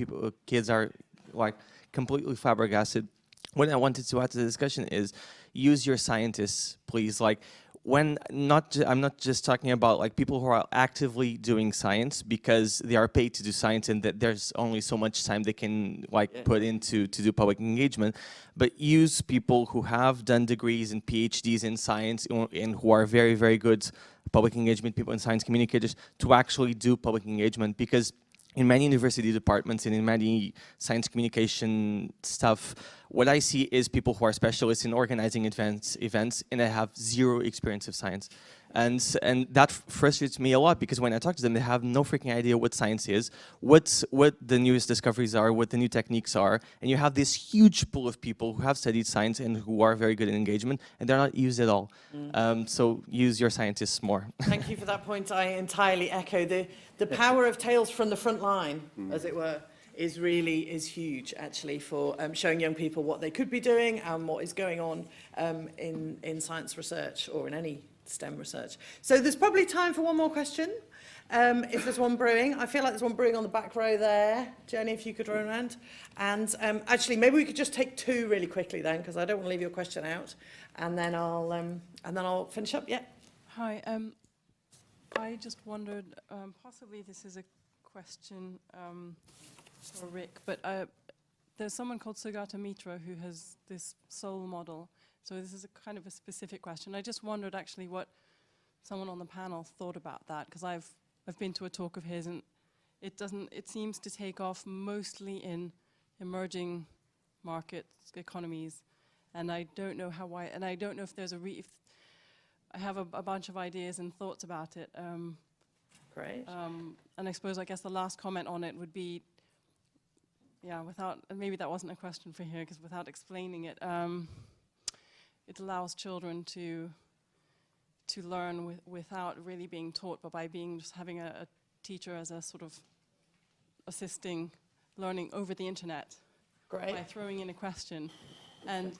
kids are like completely flabbergasted. What I wanted to add to the discussion is use your scientists, please. Like, I'm not just talking about like people who are actively doing science because they are paid to do science and that there's only so much time they can put into to do public engagement, but use people who have done degrees and PhDs in science and who are very, very good public engagement people and science communicators to actually do public engagement, because in many university departments and in many science communication stuff, what I see is people who are specialists in organizing events and they have zero experience of science. And that frustrates me a lot, because when I talk to them, they have no freaking idea what science is, what the newest discoveries are, what the new techniques are. And you have this huge pool of people who have studied science and who are very good in engagement, and they're not used at all. So use your scientists more. Thank you for that point. I entirely echo. The power of tales from the front line, as it were, is huge, actually, for showing young people what they could be doing and what is going on in science research or in any STEM research. So there's probably time for one more question, if there's one brewing. I feel like there's one brewing on the back row there. Jenny, if you could run around. And actually, maybe we could just take two really quickly then, because I don't want to leave your question out. And then I'll finish up. Yeah. Hi. I just wondered, possibly this is a question for Rick, but there's someone called Sugata Mitra who has this soul model. So this is a kind of a specific question. I just wondered actually what someone on the panel thought about that, because I've been to a talk of his, and it seems to take off mostly in emerging markets, economies, and I don't know and I don't know if there's if I have a bunch of ideas and thoughts about it. Great. And I guess the last comment on it would be, maybe that wasn't a question for here, because without explaining it, it allows children to learn without really being taught, but by just having a teacher as a sort of assisting learning over the internet. Great. By throwing in a question. And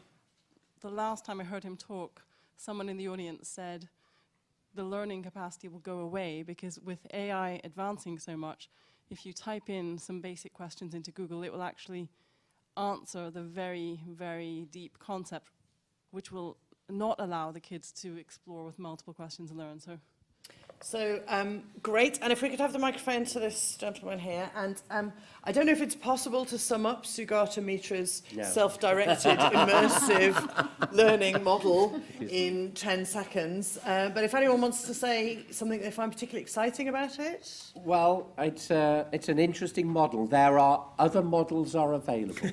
the last time I heard him talk, someone in the audience said the learning capacity will go away, because with AI advancing so much, if you type in some basic questions into Google, it will actually answer the very, very deep concept, which will not allow the kids to explore with multiple questions and learn. So great. And if we could have the microphone to this gentleman here. And I don't know if it's possible to sum up Sugata Mitra's self-directed, immersive learning model in 10 seconds. But if anyone wants to say something they find particularly exciting about it. Well, it's an interesting model. There are other models are available.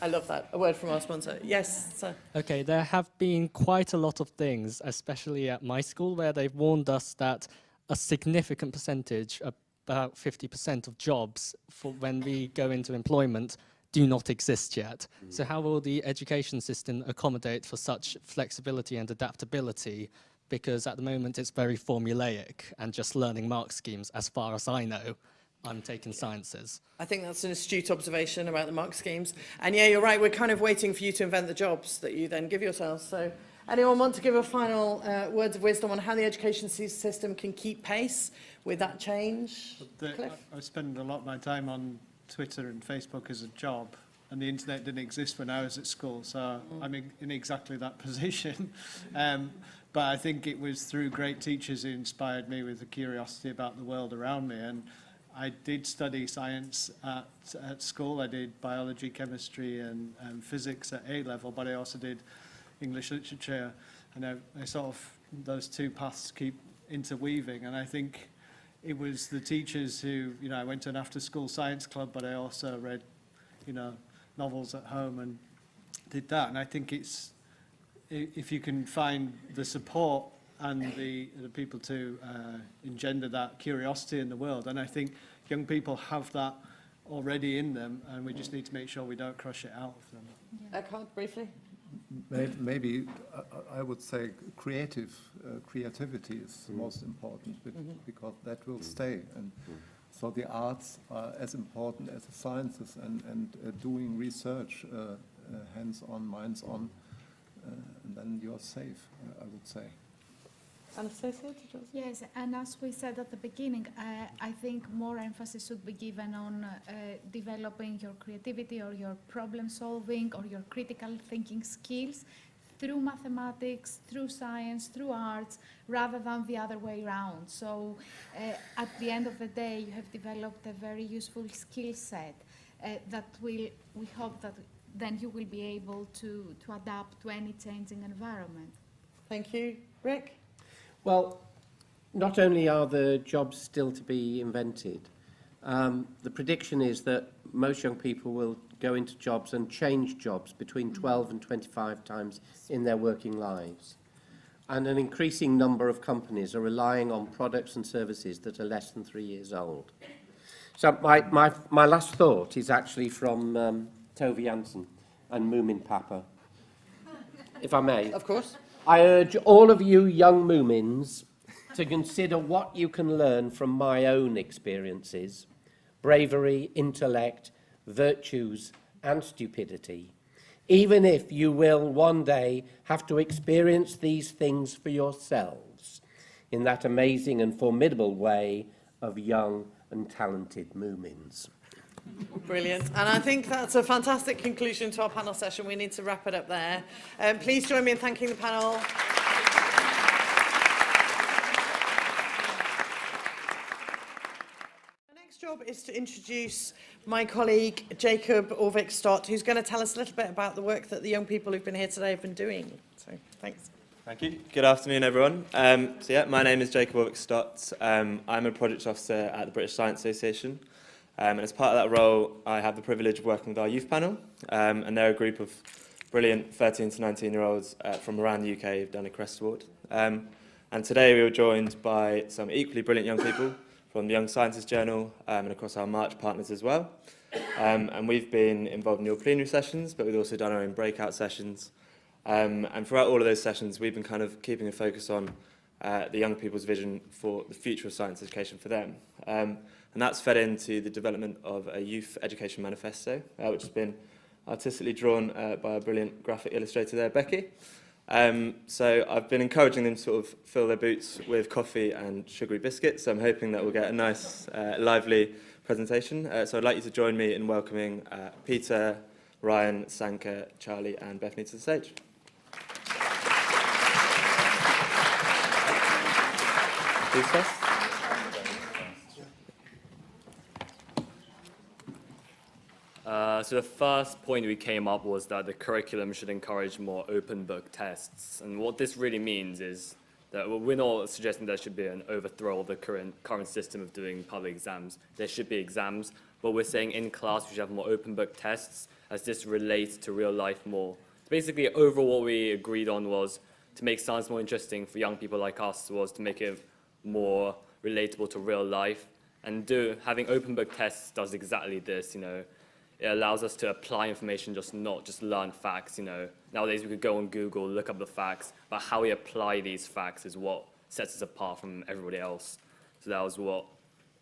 I love that. A word from our sponsor. Yes, sir. Okay, there have been quite a lot of things, especially at my school, where they've warned us that a significant percentage, about 50% of jobs for when we go into employment, do not exist yet. So how will the education system accommodate for such flexibility and adaptability? Because at the moment it's very formulaic and just learning mark schemes, as far as I know. I'm taking sciences. I think that's an astute observation about the mark schemes. And yeah, you're right, we're kind of waiting for you to invent the jobs that you then give yourselves. So anyone want to give a final words of wisdom on how the education system can keep pace with that change? I spend a lot of my time on Twitter and Facebook as a job, and the internet didn't exist when I was at school, so I'm in exactly that position. But I think it was through great teachers who inspired me with a curiosity about the world around me. And I did study science at school. I did biology, chemistry, and physics at A level, but I also did English literature. And I sort of those two paths keep interweaving. And I think it was the teachers who, you know, I went to an after-school science club, but I also read, you know, novels at home and did that. And I think it's, if you can find the support and the people to engender that curiosity in the world, and I think young people have that already in them, and we just need to make sure we don't crush it out of them. Eckhard, briefly. Maybe I would say creativity is the most important because that will stay. And so the arts are as important as the sciences, and doing research, hands-on, minds-on, and then you're safe, I would say. Anastasia, did you? Yes, and as we said at the beginning, I think more emphasis should be given on developing your creativity or your problem solving or your critical thinking skills through mathematics, through science, through arts, rather than the other way around. So at the end of the day, you have developed a very useful skill set that we hope that then you will be able to adapt to any changing environment. Thank you. Rick? Well, not only are the jobs still to be invented, the prediction is that most young people will go into jobs and change jobs between 12 and 25 times in their working lives. And an increasing number of companies are relying on products and services that are less than 3 years old. So my last thought is actually from Tove Jansson and Moomin Papa, if I may. Of course. I urge all of you young Moomins to consider what you can learn from my own experiences, bravery, intellect, virtues, and stupidity, even if you will one day have to experience these things for yourselves in that amazing and formidable way of young and talented Moomins. Brilliant. And I think that's a fantastic conclusion to our panel session. We need to wrap it up there. Please join me in thanking the panel. The next job is to introduce my colleague, Jacob Orvik-Stott, who's going to tell us a little bit about the work that the young people who've been here today have been doing. So, thanks. Thank you. Good afternoon, everyone. My name is Jacob Orvik-Stott. I'm a project officer at the British Science Association. And as part of that role, I have the privilege of working with our youth panel, and they're a group of brilliant 13 to 19-year-olds from around the UK who've done a Crest Award. And today we were joined by some equally brilliant young people from the Young Scientist Journal and across our March partners as well. And we've been involved in your plenary sessions, but we've also done our own breakout sessions. And throughout all of those sessions, we've been kind of keeping a focus on the young people's vision for the future of science education for them. And that's fed into the development of a youth education manifesto, which has been artistically drawn by a brilliant graphic illustrator there, Becky. So I've been encouraging them to sort of fill their boots with coffee and sugary biscuits. So I'm hoping that we'll get a nice, lively presentation. So I'd like you to join me in welcoming Peter, Ryan, Sanka, Charlie and Bethany to the stage. Please, first. So the first point we came up was that the curriculum should encourage more open book tests. And what this really means is that we're not suggesting there should be an overthrow of the current system of doing public exams. There should be exams, but we're saying in class we should have more open book tests as this relates to real life more. Basically, overall what we agreed on was to make science more interesting for young people like us was to make it more relatable to real life. And having open book tests does exactly this, you know. It allows us to apply information, not just learn facts, you know. Nowadays we could go on Google, look up the facts, but how we apply these facts is what sets us apart from everybody else. So that was what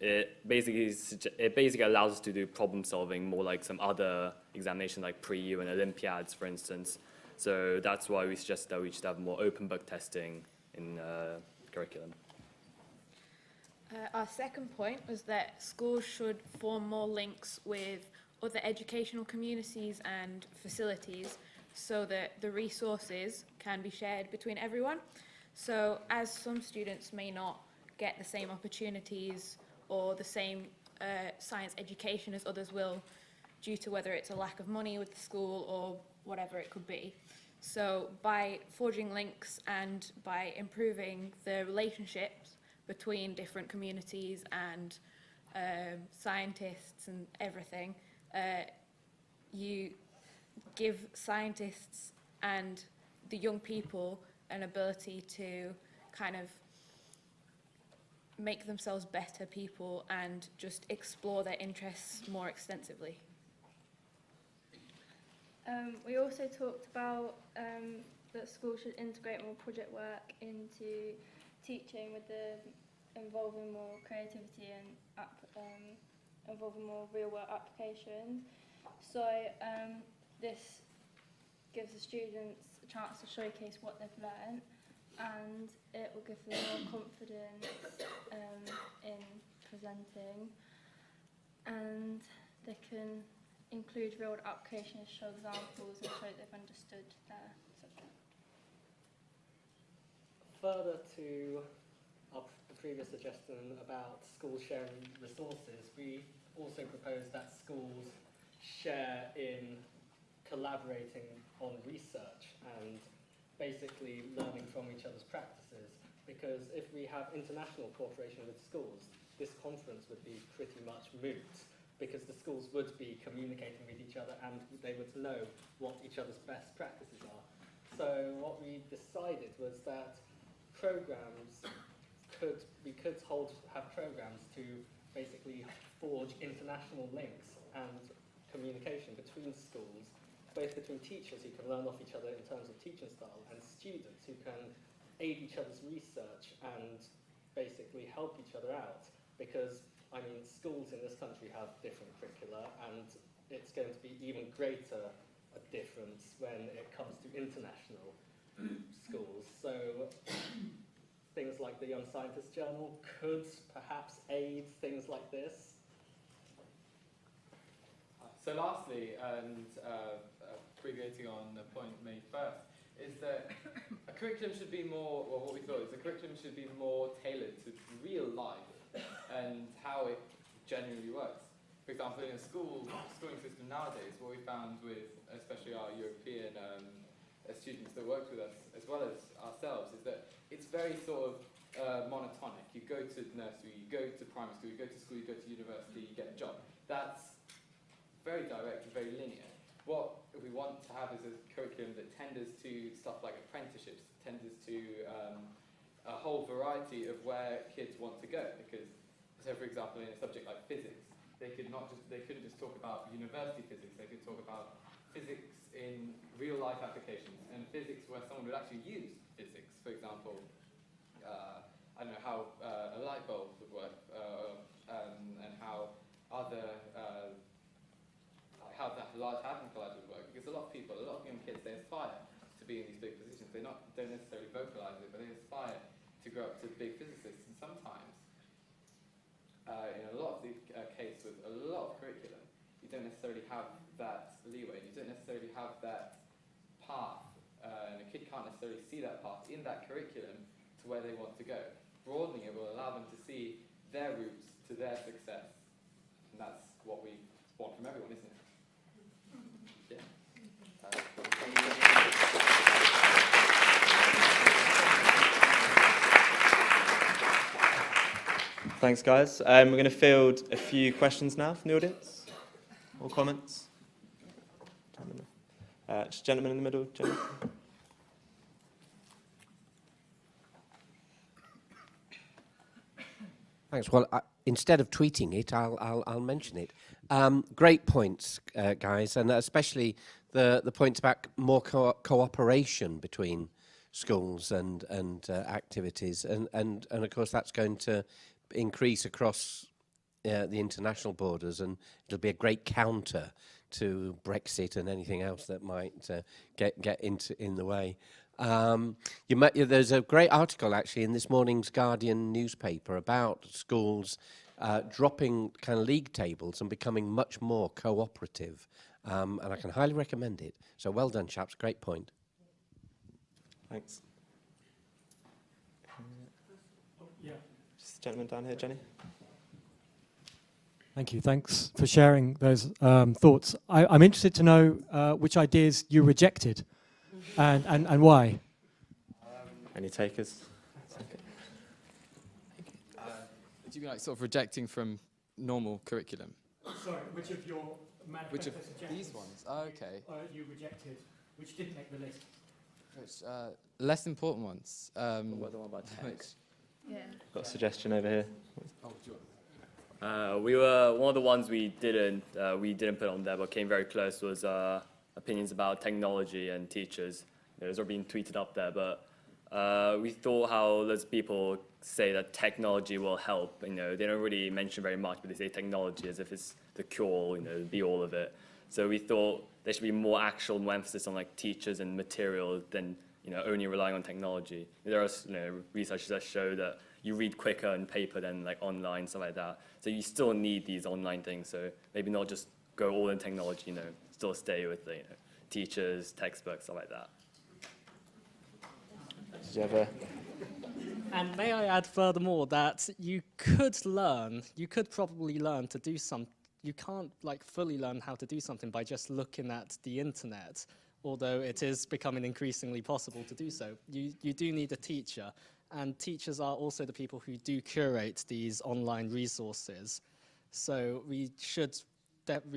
it basically allows us to do problem solving more like some other examinations like pre-U and Olympiads, for instance. So that's why we suggest that we should have more open book testing in curriculum. Our second point was that schools should form more links with other educational communities and facilities so that the resources can be shared between everyone. So as some students may not get the same opportunities or the same science education as others will due to whether it's a lack of money with the school or whatever it could be. So by forging links and by improving the relationships between different communities and scientists and everything, you give scientists and the young people an ability to kind of make themselves better people and just explore their interests more extensively. We also talked about that schools should integrate more project work into teaching with the involving more creativity and involving more real-world applications. So this gives the students a chance to showcase what they've learned, and it will give them more confidence in presenting, and they can include real applications, show examples, and show that they've understood their subject. Further to the previous suggestion about schools sharing resources, we also propose that schools share in collaborating on research and basically learning from each other's practices, because if we have international cooperation with schools, this conference would be pretty much moot, because the schools would be communicating with each other and they would know what each other's best practices are. So what we decided was that we could have programs to basically forge international links and communication between schools, both between teachers who can learn off each other in terms of teaching style and students who can aid each other's research and basically help each other out, because I mean, schools in this country have different curricula, and it's going to be even greater a difference when it comes to international schools. So things like the Young Scientist Journal could perhaps aid things like this. So lastly, and abbreviating on the point made first, is that a curriculum should be more, well, what we thought is the curriculum should be more tailored to real life and how it genuinely works. For example, in a schooling system nowadays, what we found with especially our European students that worked with us, as well as ourselves, is that it's very sort of monotonic. You go to nursery, you go to primary school, you go to school, you go to university, you get a job. That's very direct and very linear. What we want to have is a curriculum that tenders to stuff like apprenticeships, tenders to a whole variety of where kids want to go. Because, so for example, in a subject like physics, they couldn't just talk about university physics. They could talk about physics in real life applications and physics where someone would actually use physics. For example, I don't know how a light bulb would work, and how other how that Large Hadron Collider would work. Because a lot of people, a lot of young kids, they aspire to be in these big positions. They don't necessarily vocalize it, but they aspire to grow up to big physicists. And sometimes, in a lot of the case with a lot of curriculum, you don't necessarily have that leeway. You don't necessarily have that path, and a kid can't necessarily see that path in that curriculum to where they want to go. Broadening it will allow them to see their routes to their success, and that's what we want from everyone, isn't it? Yeah. Thanks, guys. We're going to field a few questions now from the audience. Or comments? Just gentleman in the middle. Gentleman. Thanks. Well, instead of tweeting it, I'll mention it. Great points, guys, and especially the points about more cooperation between schools and activities, and of course that's going to increase across the international borders, and it'll be a great counter to Brexit and anything else that might get in the way. There's a great article actually in this morning's Guardian newspaper about schools dropping kind of league tables and becoming much more cooperative, and I can highly recommend it. So well done, chaps. Great point. Thanks. Just the gentleman down here, Jenny. Thank you. Thanks for sharing those thoughts. I'm interested to know which ideas you rejected. and why? Any takers? Do you mean like sort of rejecting from normal curriculum? Sorry, which of your Which of these ones? Oh, okay. You rejected, which didn't make the list? Which less important ones? What the one about text? Yeah. Got a suggestion over here. Oh, do you We were one of the ones we didn't put on there, but came very close. Was opinions about technology and teachers. Those are being tweeted up there, but we thought how those people say that technology will help. They don't really mention very much, but they say technology as if it's the cure, the be all of it. So we thought there should be more emphasis on like teachers and materials than only relying on technology. There are research that show that you read quicker on paper than like online, stuff like that. So you still need these online things. So maybe not just go all in technology. Still stay with the teachers, textbooks, stuff like that. Did you have a... And may I add furthermore that you could probably learn to do you can't like fully learn how to do something by just looking at the internet, although it is becoming increasingly possible to do so. You do need a teacher, and teachers are also the people who do curate these online resources. So we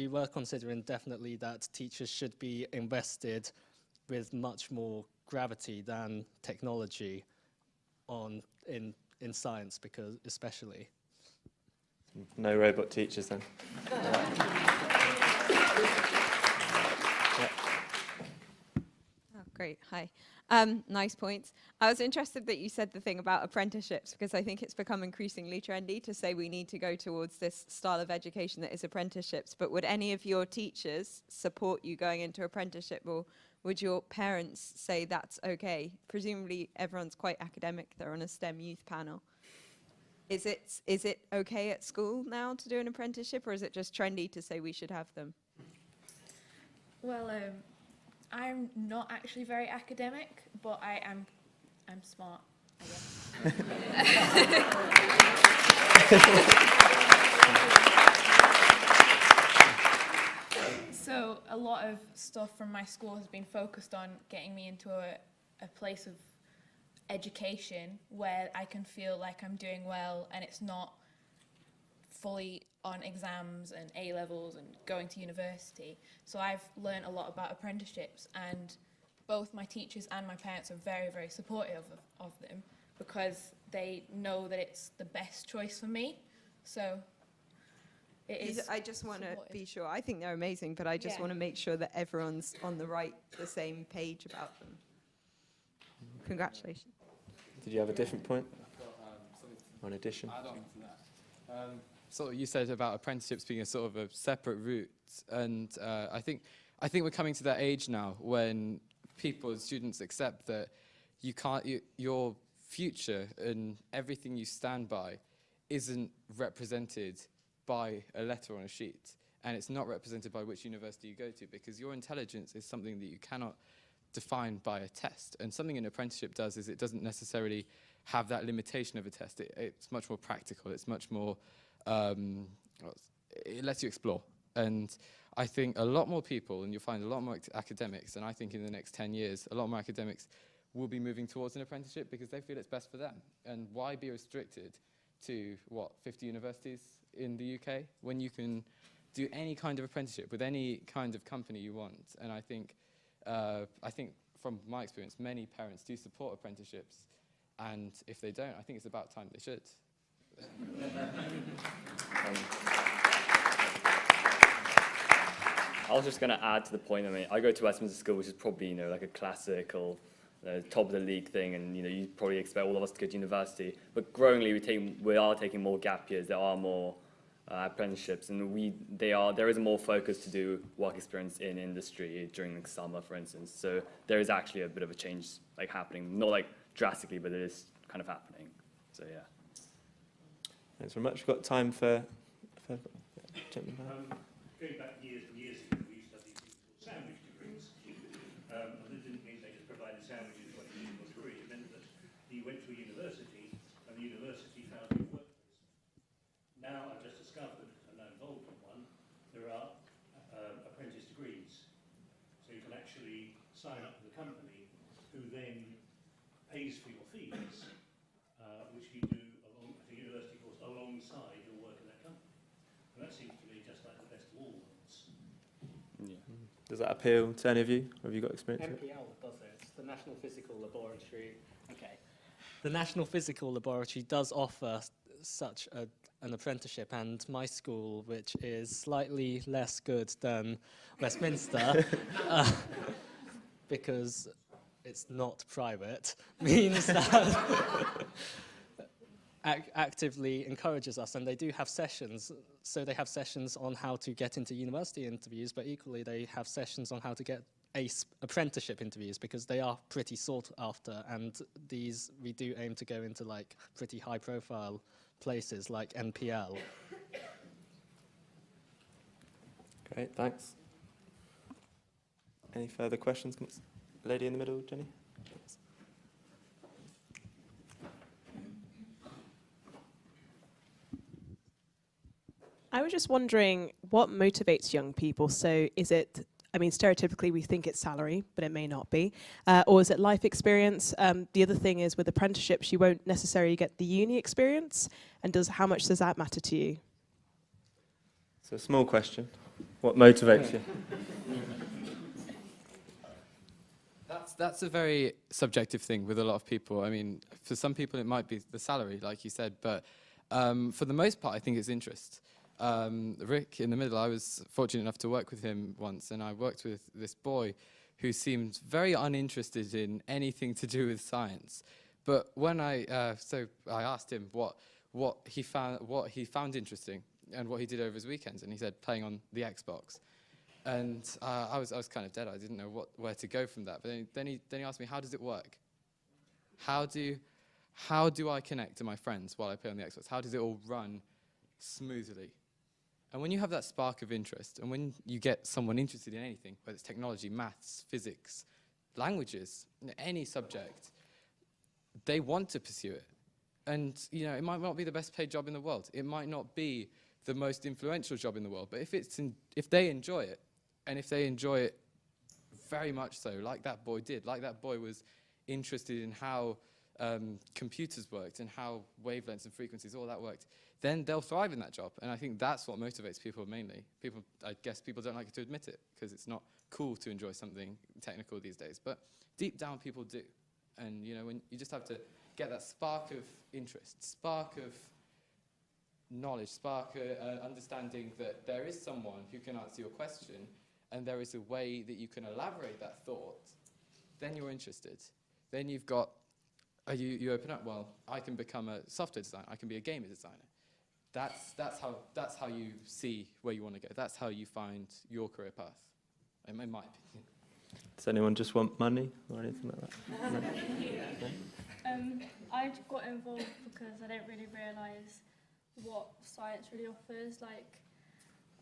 were considering definitely that teachers should be invested with much more gravity than technology in science, because especially. No robot teachers then. Oh, great. Hi. Nice points. I was interested that you said the thing about apprenticeships, because I think it's become increasingly trendy to say we need to go towards this style of education that is apprenticeships. But would any of your teachers support you going into apprenticeship, or would your parents say that's okay? Presumably everyone's quite academic. They're on a STEM youth panel. Is it okay at school now to do an apprenticeship, or is it just trendy to say we should have them? Well, I'm not actually very academic, but I'm smart, I guess. So a lot of stuff from my school has been focused on getting me into a place of education where I can feel like I'm doing well, and it's not fully on exams and A-levels and going to university. So I've learned a lot about apprenticeships, and both my teachers and my parents are very, very supportive of them, because they know that it's the best choice for me. So it is. I just want to be sure. I think they're amazing, but I just want to make sure that everyone's on the same page about them. Congratulations. Did you have a different point? Or an addition? Add on to that. Sort of you said about apprenticeships being a sort of a separate route, and I think we're coming to that age now when people, students, accept that you can't, your future and everything you stand by isn't represented by a letter on a sheet, and it's not represented by which university you go to, because your intelligence is something that you cannot define by a test. And something an apprenticeship does is it doesn't necessarily have that limitation of a test. It's much more practical. It's much more, it lets you explore. And I think a lot more people, and you'll find a lot more academics, and I think in the next 10 years, a lot more academics will be moving towards an apprenticeship because they feel it's best for them. And why be restricted to, 50 universities in the UK when you can do any kind of apprenticeship with any kind of company you want? And I think from my experience, many parents do support apprenticeships, and if they don't, I think it's about time they should. I was just going to add to the point. I mean, I go to Westminster School, which is probably like a classical top of the league thing, and you probably expect all of us to go to university. But growingly, we are taking more gap years. There are more apprenticeships, and there is a more focus to do work experience in industry during the summer, for instance. So there is actually a bit of a change happening, not drastically, but it is kind of happening. So yeah. Thanks very much. We've got time for going back years and years ago, we used to have these things called sandwich degrees. And it didn't mean they just provided sandwiches like a single degree. It meant that you went to a university, and the university found you workplace. Now I've just discovered, and I'm involved in one, there are apprentice degrees. So you can actually sign up with a company who then pays for your fees, which you do along at a university course alongside your work in that company. And that seems to me just like the best of all worlds. Yeah. Does that appeal to any of you? Have you got experience with it? MPL does it. It's the National Physical Laboratory. Okay. The National Physical Laboratory does offer such an apprenticeship, and my school, which is slightly less good than Westminster, because it's not private, means that actively encourages us, and they do have sessions. So they have sessions on how to get into university interviews, but equally they have sessions on how to get apprenticeship interviews, because they are pretty sought after, and these we do aim to go into like pretty high profile places like NPL. Great, thanks. Any further questions? Lady in the middle, Jenny. I was just wondering what motivates young people. So is it, I mean, stereotypically we think it's salary, but it may not be. Or is it life experience? The other thing is with apprenticeships, you won't necessarily get the uni experience. And how much does that matter to you? So a small question. What motivates you? That's a very subjective thing with a lot of people. I mean, for some people it might be the salary, like you said, but for the most part, I think it's interest. Rick in the middle, I was fortunate enough to work with him once, and I worked with this boy who seemed very uninterested in anything to do with science. But when I asked him what he found interesting and what he did over his weekends, and he said playing on the Xbox. And I was kind of dead. I didn't know where to go from that. But then he asked me, how does it work? How do I connect to my friends while I play on the Xbox? How does it all run smoothly? And when you have that spark of interest, and when you get someone interested in anything, whether it's technology, maths, physics, languages, any subject, they want to pursue it. And it might not be the best paid job in the world. It might not be the most influential job in the world. But if they enjoy it, and if they enjoy it very much so, like that boy did, like that boy was interested in how computers worked and how wavelengths and frequencies, all that worked, then they'll thrive in that job. And I think that's what motivates people mainly. I guess people don't like to admit it because it's not cool to enjoy something technical these days. But deep down, people do. And when you just have to get that spark of interest, spark of knowledge, spark understanding that there is someone who can answer your question, and there is a way that you can elaborate that thought, then you're interested. Then you've got, you open up, well, I can become a software designer, I can be a game designer. That's how you see where you want to go. That's how you find your career path, in my opinion. Does anyone just want money or anything like that? No? I got involved because I didn't really realise what science really offers. Like,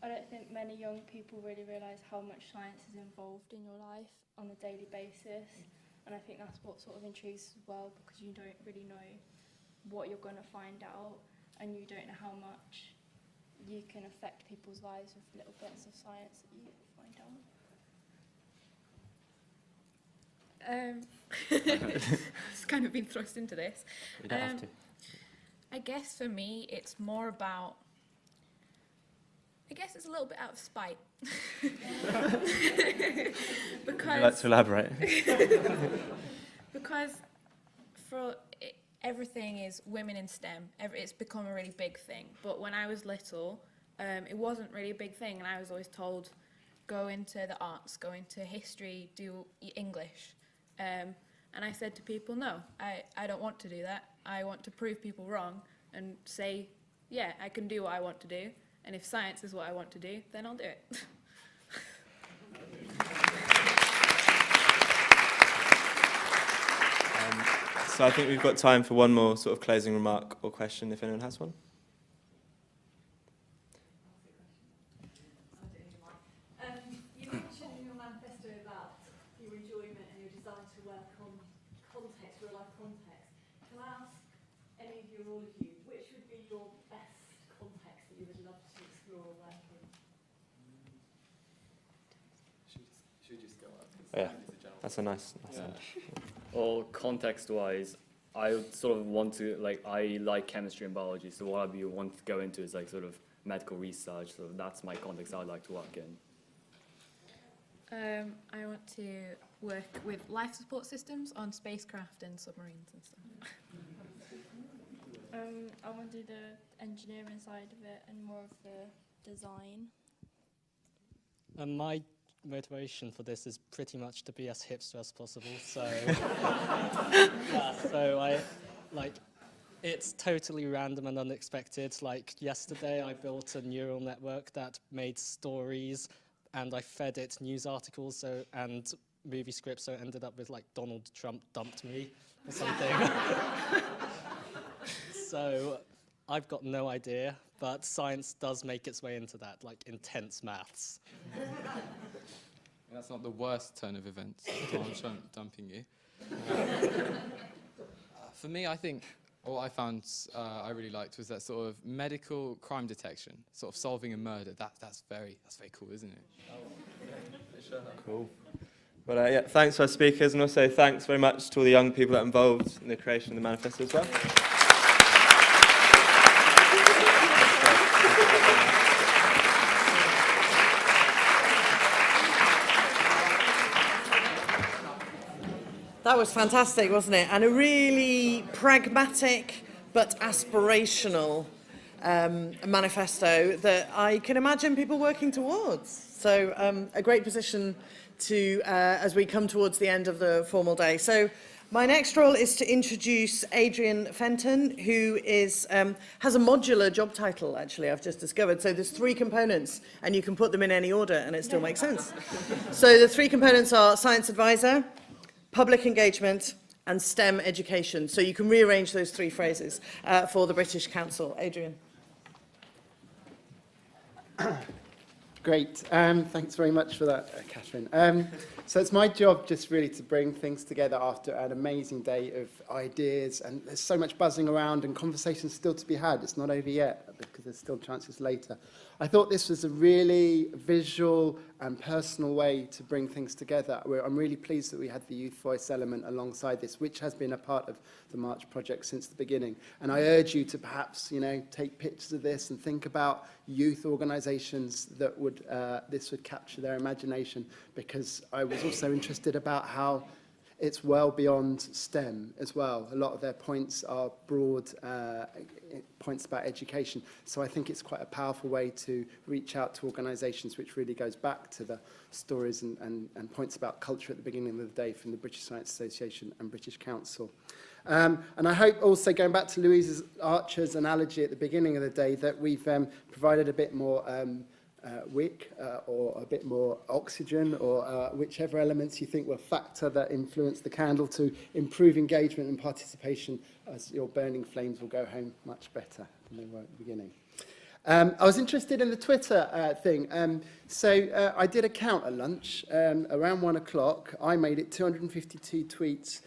I don't think many young people really realise how much science is involved in your life on a daily basis. And I think that's what sort of intrigues as well, because you don't really know what you're going to find out, and you don't know how much you can affect people's lives with little bits of science that you find out. It's kind of been thrust into this. You don't have to. I guess for me, it's more about, I guess it's a little bit out of spite. Because, would you like to elaborate? Because everything is women in STEM. It's become a really big thing. But when I was little, it wasn't really a big thing, and I was always told, go into the arts, go into history, do English. And I said to people, no, I don't want to do that. I want to prove people wrong and say, yeah, I can do what I want to do. And if science is what I want to do, then I'll do it. So I think we've got time for one more sort of closing remark or question, if anyone has one. You mentioned in your manifesto about your enjoyment and your desire to work on context, real life context. Can I ask any of you or all of you, which would be your best context that you would love to explore or work in? Should we just go up? Yeah. It's a general That's a nice end. Or context-wise, I would sort of want to, like, I like chemistry and biology, so what I want to go into is like sort of medical research, so that's my context I'd like to work in. I want to work with life support systems on spacecraft and submarines and stuff. I want to do the engineering side of it and more of the design. And my motivation for this is pretty much to be as hipster as possible. So, so I like. It's totally random and unexpected. Like yesterday, I built a neural network that made stories, and I fed it news articles and movie scripts. So it ended up with like Donald Trump dumped me or something. So I've got no idea, but science does make its way into that, like intense maths. That's not the worst turn of events, Donald Trump dumping you. For me, I think what I found I really liked was that sort of medical crime detection, sort of solving a murder. That's very cool, isn't it? Cool. Well, yeah, thanks to our speakers, and also thanks very much to all the young people that are involved in the creation of the manifesto as well. That was fantastic, wasn't it? And a really pragmatic but aspirational manifesto that I can imagine people working towards. So a great position to, as we come towards the end of the formal day. So my next role is to introduce Adrian Fenton, who is, has a modular job title, actually, I've just discovered. So there's 3 components, and you can put them in any order, and it still makes sense. So the 3 components are science advisor, public engagement, and STEM education. So you can rearrange those 3 phrases for the British Council. Adrian. Great. Thanks very much for that, Catherine. So it's my job just really to bring things together after an amazing day of ideas, and there's so much buzzing around and conversations still to be had. It's not over yet because there's still chances later. I thought this was a really visual and personal way to bring things together. I'm really pleased that we had the youth voice element alongside this, which has been a part of the March project since the beginning. And I urge you to perhaps, take pictures of this and think about youth organisations that would this would capture their imagination, because I was also interested about how it's well beyond STEM as well. A lot of their points are broad points about education. So I think it's quite a powerful way to reach out to organisations, which really goes back to the stories and points about culture at the beginning of the day from the British Science Association and British Council. And I hope also, going back to Louise's Archer's analogy at the beginning of the day, that we've provided a bit more wick or a bit more oxygen, or whichever elements you think will factor that influence the candle to improve engagement and participation, as your burning flames will go home much better than they were at the beginning. I was interested in the Twitter thing. So I did a count at lunch. Around 1 o'clock, I made it 252 tweets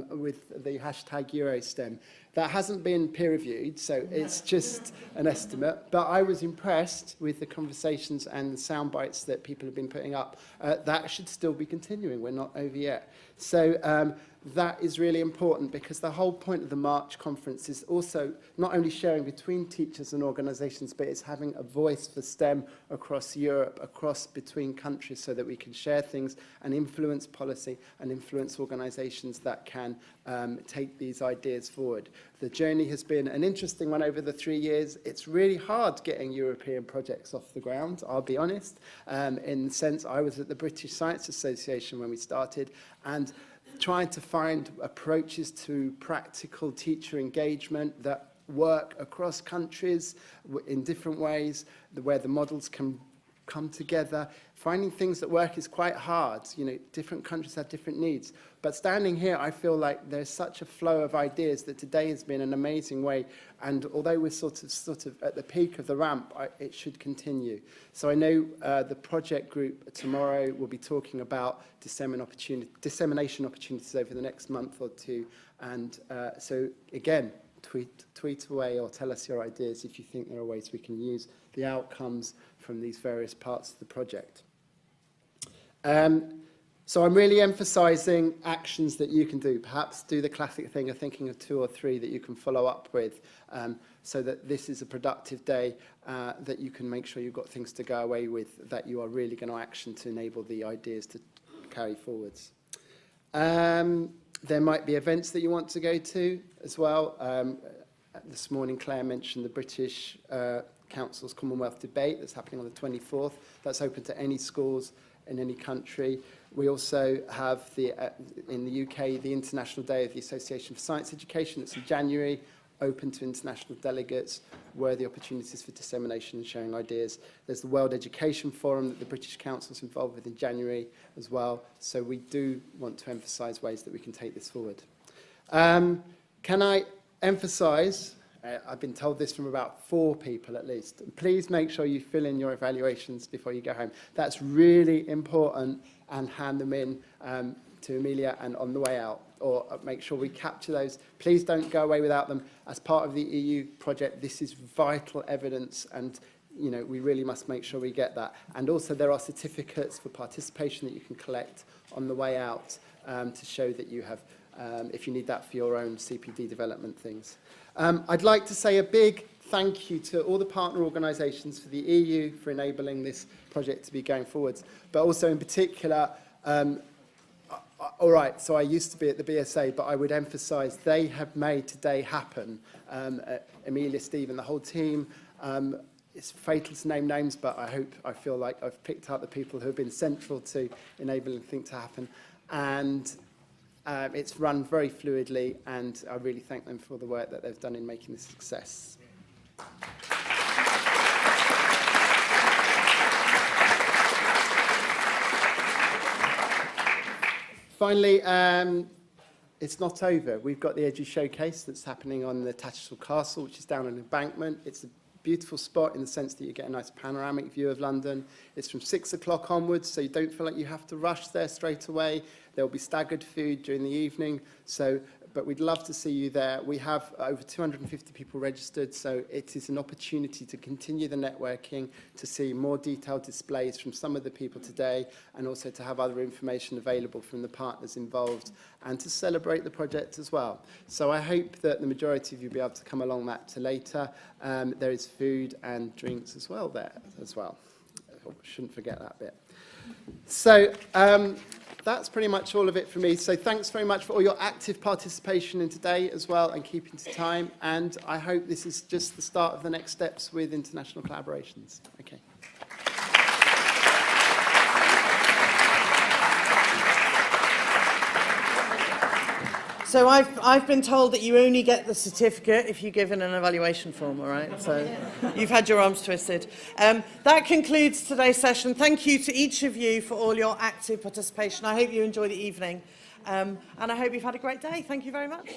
with the hashtag Eurostem. That hasn't been peer-reviewed, so it's just an estimate. But I was impressed with the conversations and the sound bites that people have been putting up. That should still be continuing. We're not over yet. So that is really important, because the whole point of the March conference is also not only sharing between teachers and organisations, but it's having a voice for STEM across Europe, across between countries, so that we can share things and influence policy and influence organisations that can take these ideas forward. The journey has been an interesting one over the 3 years. It's really hard getting European projects off the ground, I'll be honest. In the sense, I was at the British Science Association when we started, and trying to find approaches to practical teacher engagement that work across countries in different ways, where the models can come together. Finding things that work is quite hard. Different countries have different needs. But standing here, I feel like there's such a flow of ideas that today has been an amazing way. And although we're sort of at the peak of the ramp, it should continue. So I know the project group tomorrow will be talking about dissemination opportunities over the next month or 2. And so again, tweet away or tell us your ideas if you think there are ways we can use the outcomes from these various parts of the project. So I'm really emphasising actions that you can do. Perhaps do the classic thing of thinking of 2 or 3 that you can follow up with, so that this is a productive day, that you can make sure you've got things to go away with that you are really going to action to enable the ideas to carry forwards. There might be events that you want to go to as well. This morning Claire mentioned the British Council's Commonwealth debate that's happening on the 24th. That's open to any schools in any country. We also have in the UK the International Day of the Association for Science Education. It's in January, open to international delegates, worthy opportunities for dissemination and sharing ideas. There's the World Education Forum that the British Council is involved with in January as well. So we do want to emphasise ways that we can take this forward. Can I emphasise, I've been told this from about 4 people at least, please make sure you fill in your evaluations before you go home. That's really important, and hand them in to Amelia and on the way out, or make sure we capture those. Please don't go away without them. As part of the EU project, this is vital evidence, and we really must make sure we get that. And also there are certificates for participation that you can collect on the way out to show that you have, if you need that for your own CPD development things. I'd like to say a big thank you to all the partner organisations for the EU for enabling this project to be going forwards, but also in particular, all right, so I used to be at the BSA, but I would emphasise they have made today happen. Amelia, Steve and the whole team. It's fatal to name names, but I feel like I've picked out the people who have been central to enabling things to happen. And it's run very fluidly, and I really thank them for the work that they've done in making this a success. Finally, it's not over. We've got the Edu Showcase that's happening on the Tattershall Castle, which is down on an embankment. It's a beautiful spot in the sense that you get a nice panoramic view of London. It's from 6 o'clock onwards, so you don't feel like you have to rush there straight away. There'll be staggered food during the evening, but we'd love to see you there. We have over 250 people registered, so it is an opportunity to continue the networking, to see more detailed displays from some of the people today, and also to have other information available from the partners involved, and to celebrate the project as well. So I hope that the majority of you will be able to come along that to later. There is food and drinks as well there as well. I shouldn't forget that bit. So that's pretty much all of it for me. So thanks very much for all your active participation in today as well, and keeping to time. And I hope this is just the start of the next steps with international collaborations. Okay. So I've been told that you only get the certificate if you give in an evaluation form, all right? So you've had your arms twisted. That concludes today's session. Thank you to each of you for all your active participation. I hope you enjoy the evening, and I hope you've had a great day. Thank you very much.